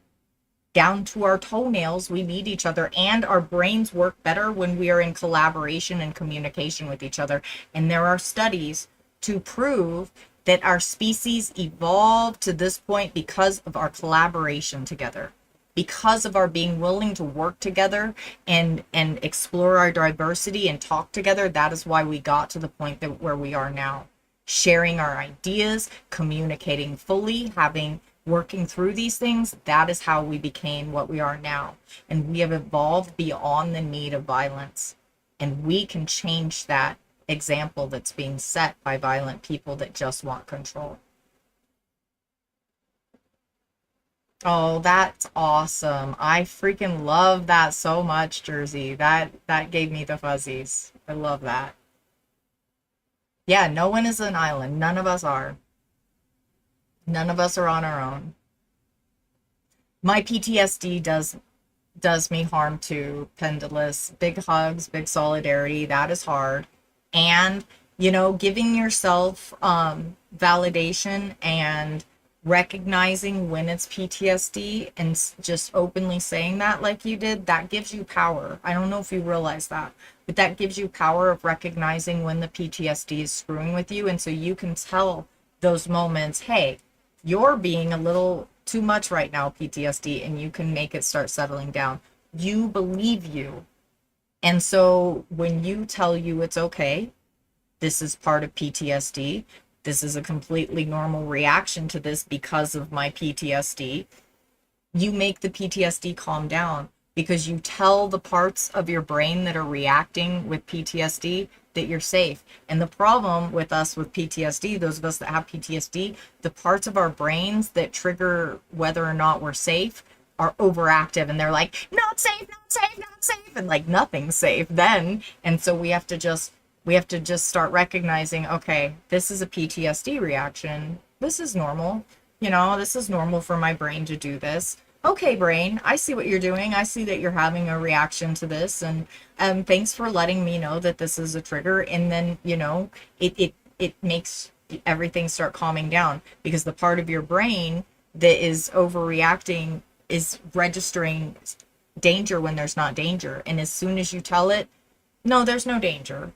Down to our toenails, we need each other, and our brains work better when we are in collaboration and communication with each other. And there are studies to prove that our species evolved to this point because of our collaboration together, because of our being willing to work together and explore our diversity and talk together. That is why we got to the point that where we are now, sharing our ideas, communicating fully, working through these things. That is how we became what we are now. And we have evolved beyond the need of violence. And we can change that example that's being set by violent people that just want control. Oh, that's awesome. I freaking love that so much, Jersey. That gave me the fuzzies. I love that. Yeah, no one is an island. None of us are. None of us are on our own. My PTSD does me harm too, Pendulous. Big hugs, big solidarity. That is hard. And, giving yourself validation and recognizing when it's PTSD and just openly saying that like you did, that gives you power. I don't know if you realize that, but that gives you power of recognizing when the PTSD is screwing with you. And so you can tell those moments, hey, you're being a little too much right now, PTSD, and you can make it start settling down. You believe you. And so when you tell you it's okay, this is part of PTSD, this is a completely normal reaction to this because of my PTSD, you make the PTSD calm down because you tell the parts of your brain that are reacting with PTSD that you're safe. And the problem with us with PTSD, those of us that have PTSD, the parts of our brains that trigger whether or not we're safe are overactive, and they're like, not safe, not safe, not safe, and like nothing's safe then. And so we have to just start recognizing, okay, this is a PTSD reaction. This is normal. This is normal for my brain to do this. Okay, brain, I see what you're doing. I see that you're having a reaction to this, and thanks for letting me know that this is a trigger. And then, it makes everything start calming down, because the part of your brain that is overreacting is registering danger when there's not danger. And as soon as you tell it, no, there's no danger,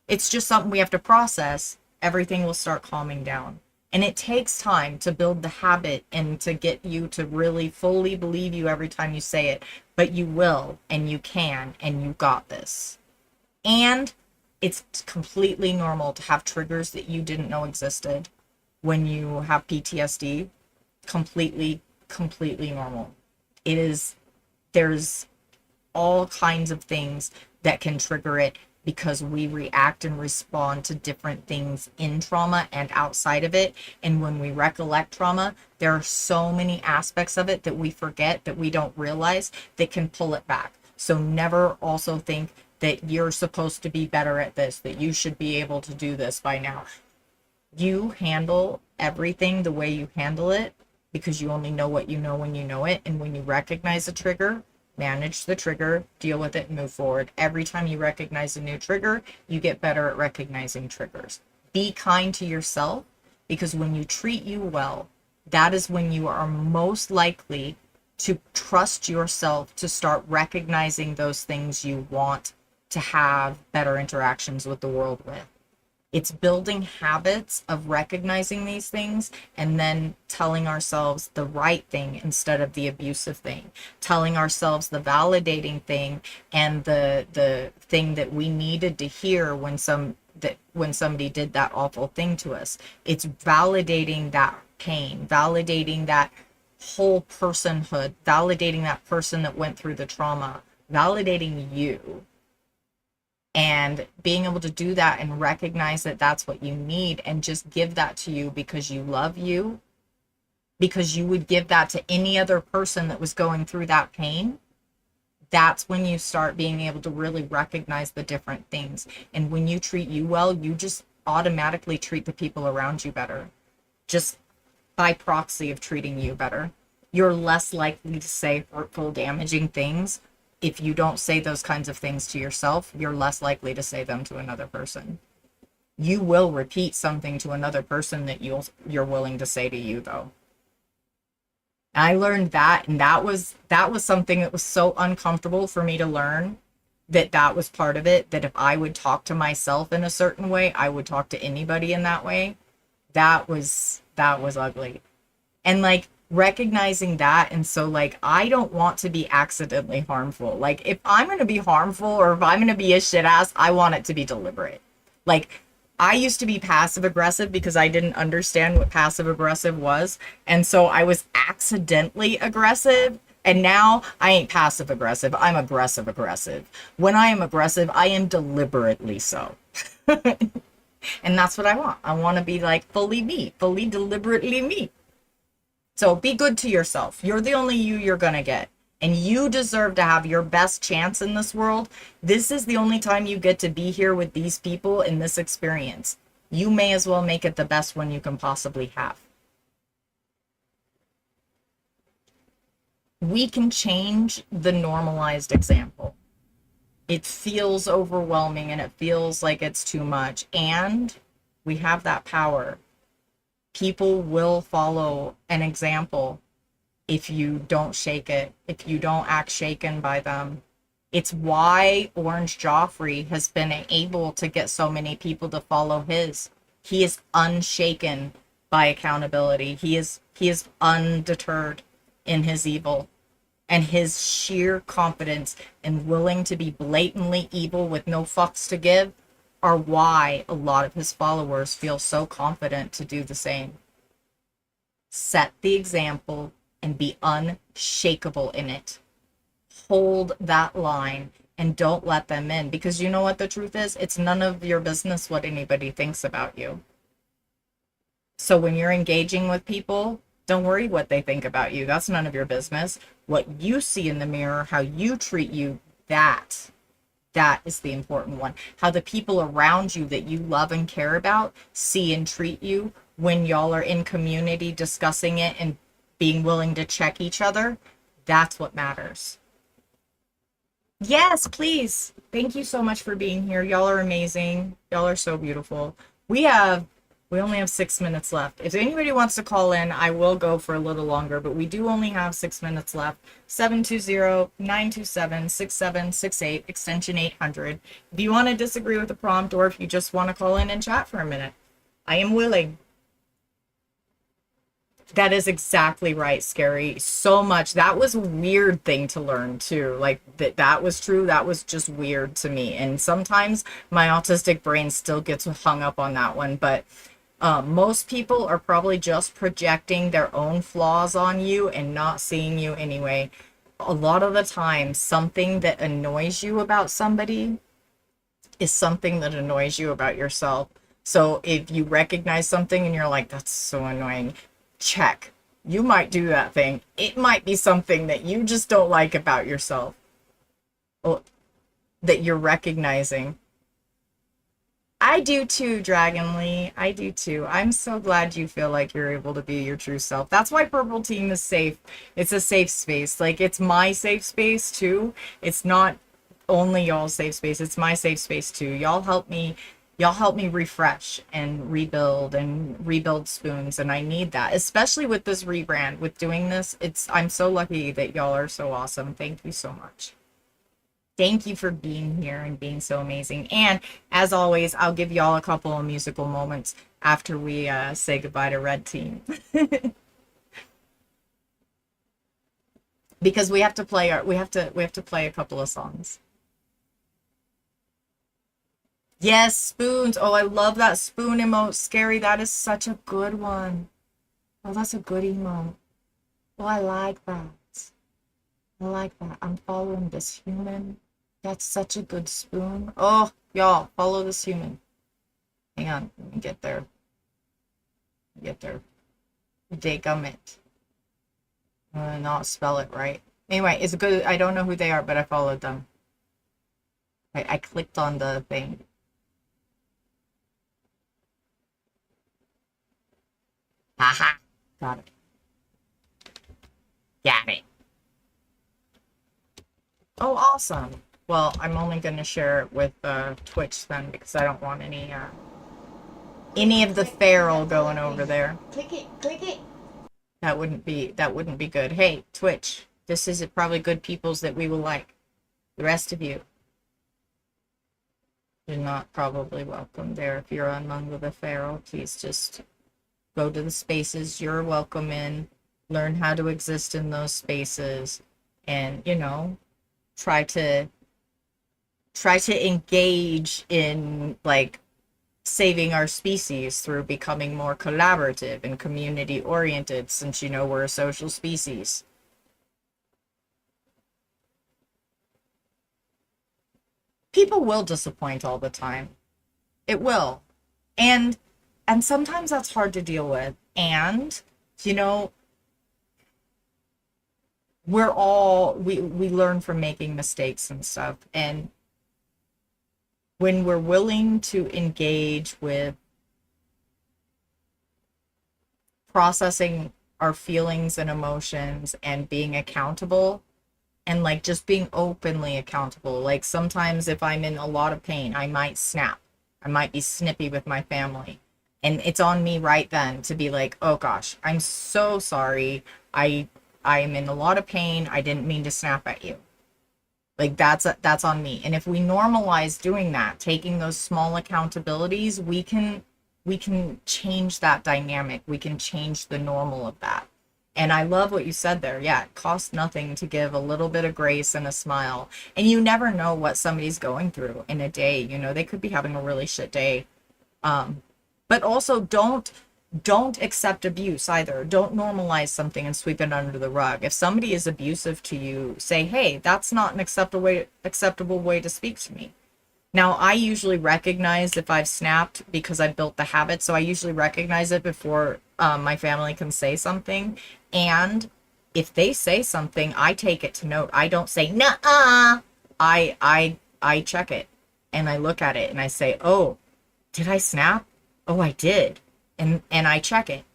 it's just something we have to process, everything will start calming down. And it takes time to build the habit and to get you to really fully believe you every time you say it. But you will, and you can, and you got this. And it's completely normal to have triggers that you didn't know existed when you have PTSD. Completely normal. There's all kinds of things that can trigger it, because we react and respond to different things in trauma and outside of it. And when we recollect trauma, there are so many aspects of it that we forget, that we don't realize, that can pull it back. So never also think that you're supposed to be better at this, that you should be able to do this by now. You handle everything the way you handle it because you only know what you know when you know it. And when you recognize a trigger, manage the trigger, deal with it, and move forward. Every time you recognize a new trigger, you get better at recognizing triggers. Be kind to yourself, because when you treat you well, that is when you are most likely to trust yourself to start recognizing those things you want to have better interactions with the world with. It's building habits of recognizing these things and then telling ourselves the right thing instead of the abusive thing, telling ourselves the validating thing and the thing that we needed to hear when somebody did that awful thing to us. It's validating that pain, validating that whole personhood, validating that person that went through the trauma, validating you, and being able to do that and recognize that that's what you need and just give that to you because you love you, because you would give that to any other person that was going through that pain. That's when you start being able to really recognize the different things. And when you treat you well, you just automatically treat the people around you better, just by proxy of treating you better. You're less likely to say hurtful, damaging things. If you don't say those kinds of things to yourself, you're less likely to say them to another person. You will repeat something to another person that you're willing to say to you, though. I learned that, and that was something that was so uncomfortable for me to learn, that was part of it, that if I would talk to myself in a certain way, I would talk to anybody in that way. That was ugly. And like recognizing that, and so like I don't want to be accidentally harmful. Like if I'm going to be harmful or if I'm going to be a shit ass, I want it to be deliberate. Like I used to be passive aggressive because I didn't understand what passive aggressive was, and so I was accidentally aggressive. And now I ain't passive aggressive, I'm aggressive aggressive. When I am aggressive, I am deliberately so. And that's what I want. I want to be like fully me, fully deliberately me. So be good to yourself. You're the only you're going to get. And you deserve to have your best chance in this world. This is the only time you get to be here with these people in this experience. You may as well make it the best one you can possibly have. We can change the normalized example. It feels overwhelming and it feels like it's too much. And we have that power. People will follow an example if you don't shake it, if you don't act shaken by them. It's why Orange Joffrey has been able to get so many people to follow his. He is unshaken by accountability. He is undeterred in his evil. And his sheer confidence and willing to be blatantly evil with no fucks to give are why a lot of his followers feel so confident to do the same. Set the example and be unshakable in it. Hold that line and don't let them in, because you know what the truth is? It's none of your business what anybody thinks about you. So when you're engaging with people, don't worry what they think about you. That's none of your business. What you see in the mirror, how you treat you, that is the important one. How the people around you that you love and care about see and treat you when y'all are in community discussing it and being willing to check each other, that's what matters. Yes, please. Thank you so much for being here. Y'all are amazing. Y'all are so beautiful. We only have 6 minutes left. If anybody wants to call in, I will go for a little longer, but we do only have 6 minutes left. 720-927-6768, extension 800. If you want to disagree with the prompt or if you just want to call in and chat for a minute, I am willing. That is exactly right, Scary. So much. That was a weird thing to learn too. Like that was true. That was just weird to me. And sometimes my autistic brain still gets hung up on that one. But most people are probably just projecting their own flaws on you and not seeing you anyway. A lot of the time, something that annoys you about somebody is something that annoys you about yourself. So if you recognize something and you're like, that's so annoying, check. You might do that thing. It might be something that you just don't like about yourself. Well, that you're recognizing. I do too, Dragonly. I do too. I'm so glad you feel like you're able to be your true self. That's why Purple Team is safe. It's a safe space. Like, it's my safe space too. It's not only y'all's safe space. It's my safe space too. Y'all help me y'all help me refresh and rebuild spoons, and I need that, especially with this rebrand, with doing this. I'm so lucky that y'all are so awesome. Thank you so much. Thank you for being here and being so amazing. And as always, I'll give y'all a couple of musical moments after we say goodbye to Red Team. Because we have to play a couple of songs. Yes, spoons. Oh, I love that spoon emote. Scary. That is such a good one. Oh, that's a good emote. Oh, I like that. I like that. I'm following this human. That's such a good spoon. Oh, y'all, follow this human. Hang on, let me get there. Get there. Degummit. Not spell it right. Anyway, it's good. I don't know who they are, but I followed them. I clicked on the thing. Haha. Got it. Got it. Oh, awesome. Well, I'm only going to share it with Twitch then, because I don't want any of the feral going over there. Click it, click it. That wouldn't be good. Hey, Twitch, this is probably good peoples that we will like. The rest of you, you're not probably welcome there. If you're among the feral, please just go to the spaces you're welcome in, learn how to exist in those spaces, and, you know, try to engage in, like, saving our species through becoming more collaborative and community oriented, since, you know, we're a social species. People will disappoint all the time. It will. And sometimes that's hard to deal with. And, you know, we learn from making mistakes and stuff. And when we're willing to engage with processing our feelings and emotions and being accountable, and like just being openly accountable. Like sometimes if I'm in a lot of pain, I might snap. I might be snippy with my family. And it's on me right then to be like, oh gosh, I'm so sorry. I am in a lot of pain. I didn't mean to snap at you. Like that's on me. And if we normalize doing that, taking those small accountabilities, we can change that dynamic. We can change the normal of that. And I love what you said there. Yeah, it costs nothing to give a little bit of grace and a smile. And you never know what somebody's going through in a day. You know, they could be having a really shit day. But also don't accept abuse either. Don't normalize something and sweep it under the rug. If somebody is abusive to you, say, hey, that's not an acceptable way to speak to me. Now, I usually recognize if I've snapped because I built the habit. So I usually recognize it before my family can say something. And if they say something, I take it to note. I don't say, nuh-uh. I check it and I look at it and I say, oh, did I snap? Oh, I did. And I check it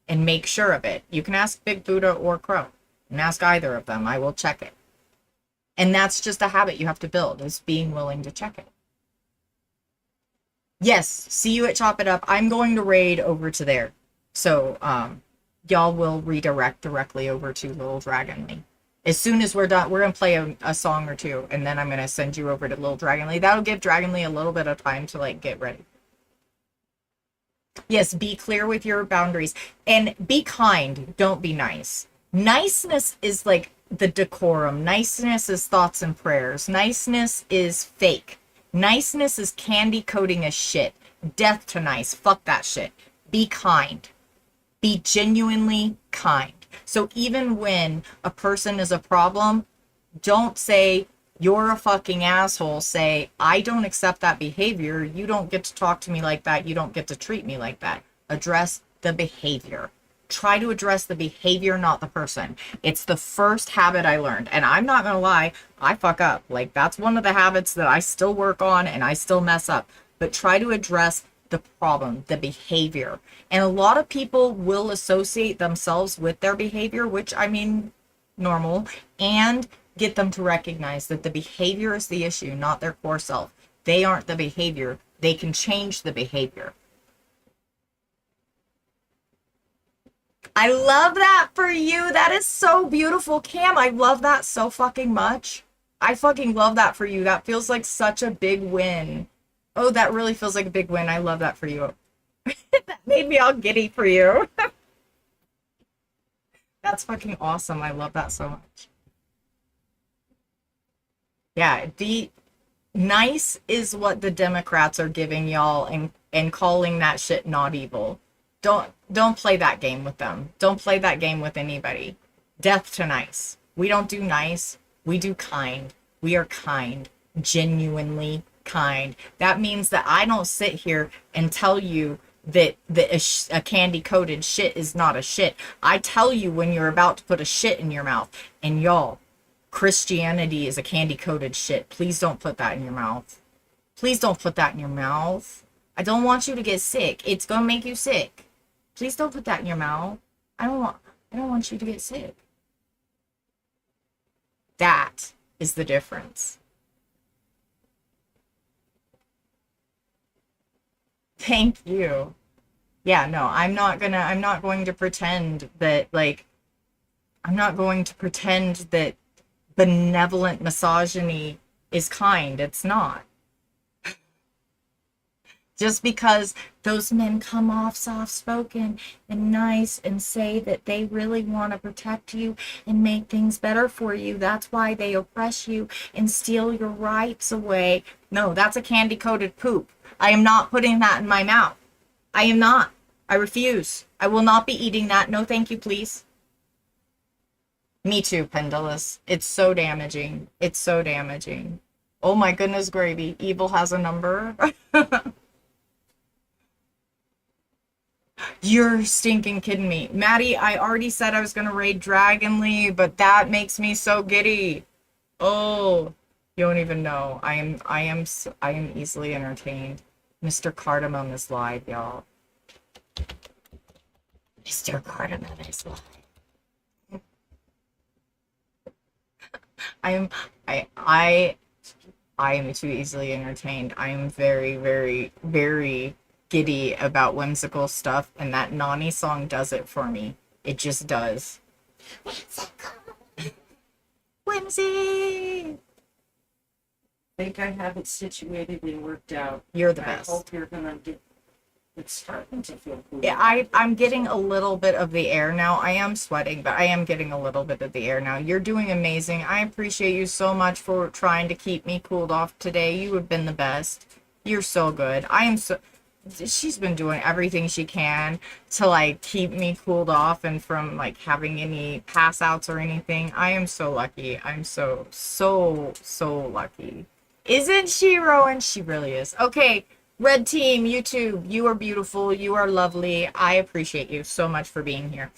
and make sure of it. You can ask Big Buddha or Crow, and ask either of them. I will check it. And that's just a habit you have to build, is being willing to check it. Yes, see you at Chop It Up. I'm going to raid over to there. So y'all will redirect directly over to Little Dragonly. As soon as we're done, we're going to play a song or two, and then I'm going to send you over to Little Dragonly. That'll give Dragonly a little bit of time to like get ready. Yes, be clear with your boundaries and be kind. Don't be nice. Niceness is like the decorum. Niceness is thoughts and prayers. Niceness is fake. Niceness is candy coating as shit. Death to nice. Fuck that shit. Be kind. Be genuinely kind. So even when a person is a problem, don't say, you're a fucking asshole. Say, I don't accept that behavior. You don't get to talk to me like that. You don't get to treat me like that. Address the behavior. Try to address the behavior, not the person. It's the first habit I learned. And I'm not going to lie, I fuck up. Like, that's one of the habits that I still work on and I still mess up. But try to address the problem, the behavior. And a lot of people will associate themselves with their behavior, which, I mean, normal, and get them to recognize that the behavior is the issue, not their core self. They aren't the behavior. they can change the behavior. I love that for you. That is so beautiful, Cam. I love that so fucking much. I fucking love that for you. That feels like such a big win. Oh, that really feels like a big win. I love that for you. That made me all giddy for you. That's fucking awesome. I love that so much. Yeah, the nice is what the Democrats are giving y'all and calling that shit not evil. Don't play that game with them. Don't play that game with anybody. Death to nice. We don't do nice. We do kind. We are kind. Genuinely kind. That means that I don't sit here and tell you that a candy-coated shit is not a shit. I tell you when you're about to put a shit in your mouth. And y'all, Christianity is a candy-coated shit. Please don't put that in your mouth. Please don't put that in your mouth. I don't want you to get sick. It's gonna make you sick. Please don't put that in your mouth. I don't want you to get sick. That is the difference. Thank you. Yeah, no, I'm not going to pretend that, like, I'm not going to pretend that benevolent misogyny is kind. It's not. Just because those men come off soft-spoken and nice and say that they really want to protect you and make things better for you, that's why they oppress you and steal your rights away. No, that's a candy-coated poop. I am not putting that in my mouth. I am not. I refuse. I will not be eating that. No, thank you, please. Me too, Pendulous. It's so damaging. It's so damaging. Oh my goodness, gravy. Evil has a number. You're stinking kidding me. Maddie, I already said I was going to raid Dragonly, but that makes me so giddy. Oh, you don't even know. I am easily entertained. Mr. Cardamom is live, y'all. Mr. Cardamom is live. I am too easily entertained. I am very, very, very giddy about whimsical stuff, and that Nani song does it for me. It just does. Whimsy! I think I have it situated and worked out. You're the best. I hope you're gonna get. It's starting to feel cool. Yeah, I'm getting a little bit of the air now. I am sweating, but I am getting a little bit of the air now. You're doing amazing. I appreciate you so much for trying to keep me cooled off today. You have been the best. You're so good. She's been doing everything she can to, like, keep me cooled off and from, like, having any pass outs or anything. I am so lucky. I'm so lucky. Isn't she, Rowan? She really is. Okay, Red Team, YouTube, you are beautiful. You are lovely. I appreciate you so much for being here.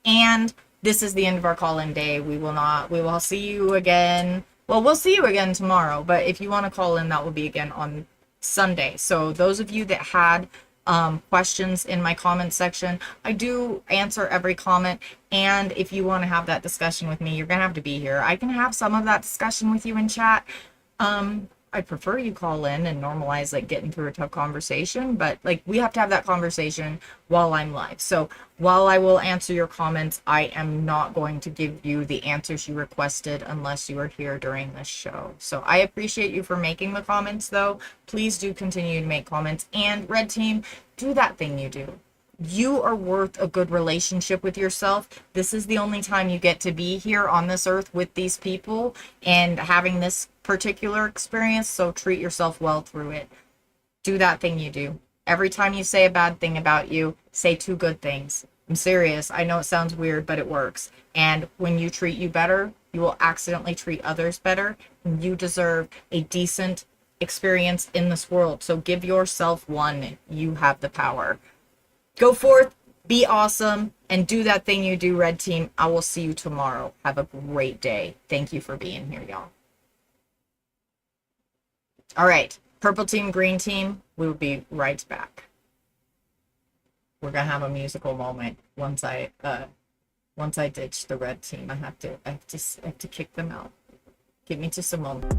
And this is the end of our call-in day. We will see you again. Well, we'll see you again tomorrow, but if you want to call in, that will be again on Sunday. So those of you that had questions in my comment section, I do answer every comment, and if you want to have that discussion with me, you're gonna have to be here. I can have some of that discussion with you in chat. I prefer you call in and normalize, like, getting through a tough conversation, but, like, we have to have that conversation while I'm live. So while I will answer your comments, I am not going to give you the answers you requested unless you are here during this show. So I appreciate you for making the comments, though. Please do continue to make comments. And Red Team, do that thing you do. You are worth a good relationship with yourself. This is the only time you get to be here on this earth with these people and having this particular experience, so treat yourself well through it. Do that thing you do. Every time you say a bad thing about you, say 2 good things. I'm serious. I know it sounds weird, but it works. And when you treat you better, you will accidentally treat others better. And you deserve a decent experience in this world. So give yourself one. You have the power. Go forth, be awesome, and do that thing you do, Red Team. I will see you tomorrow. Have a great day. Thank you for being here, y'all. All right, Purple Team, Green Team, we will be right back. We're gonna have a musical moment once I ditch the Red Team. I have to kick them out. Give me just a moment.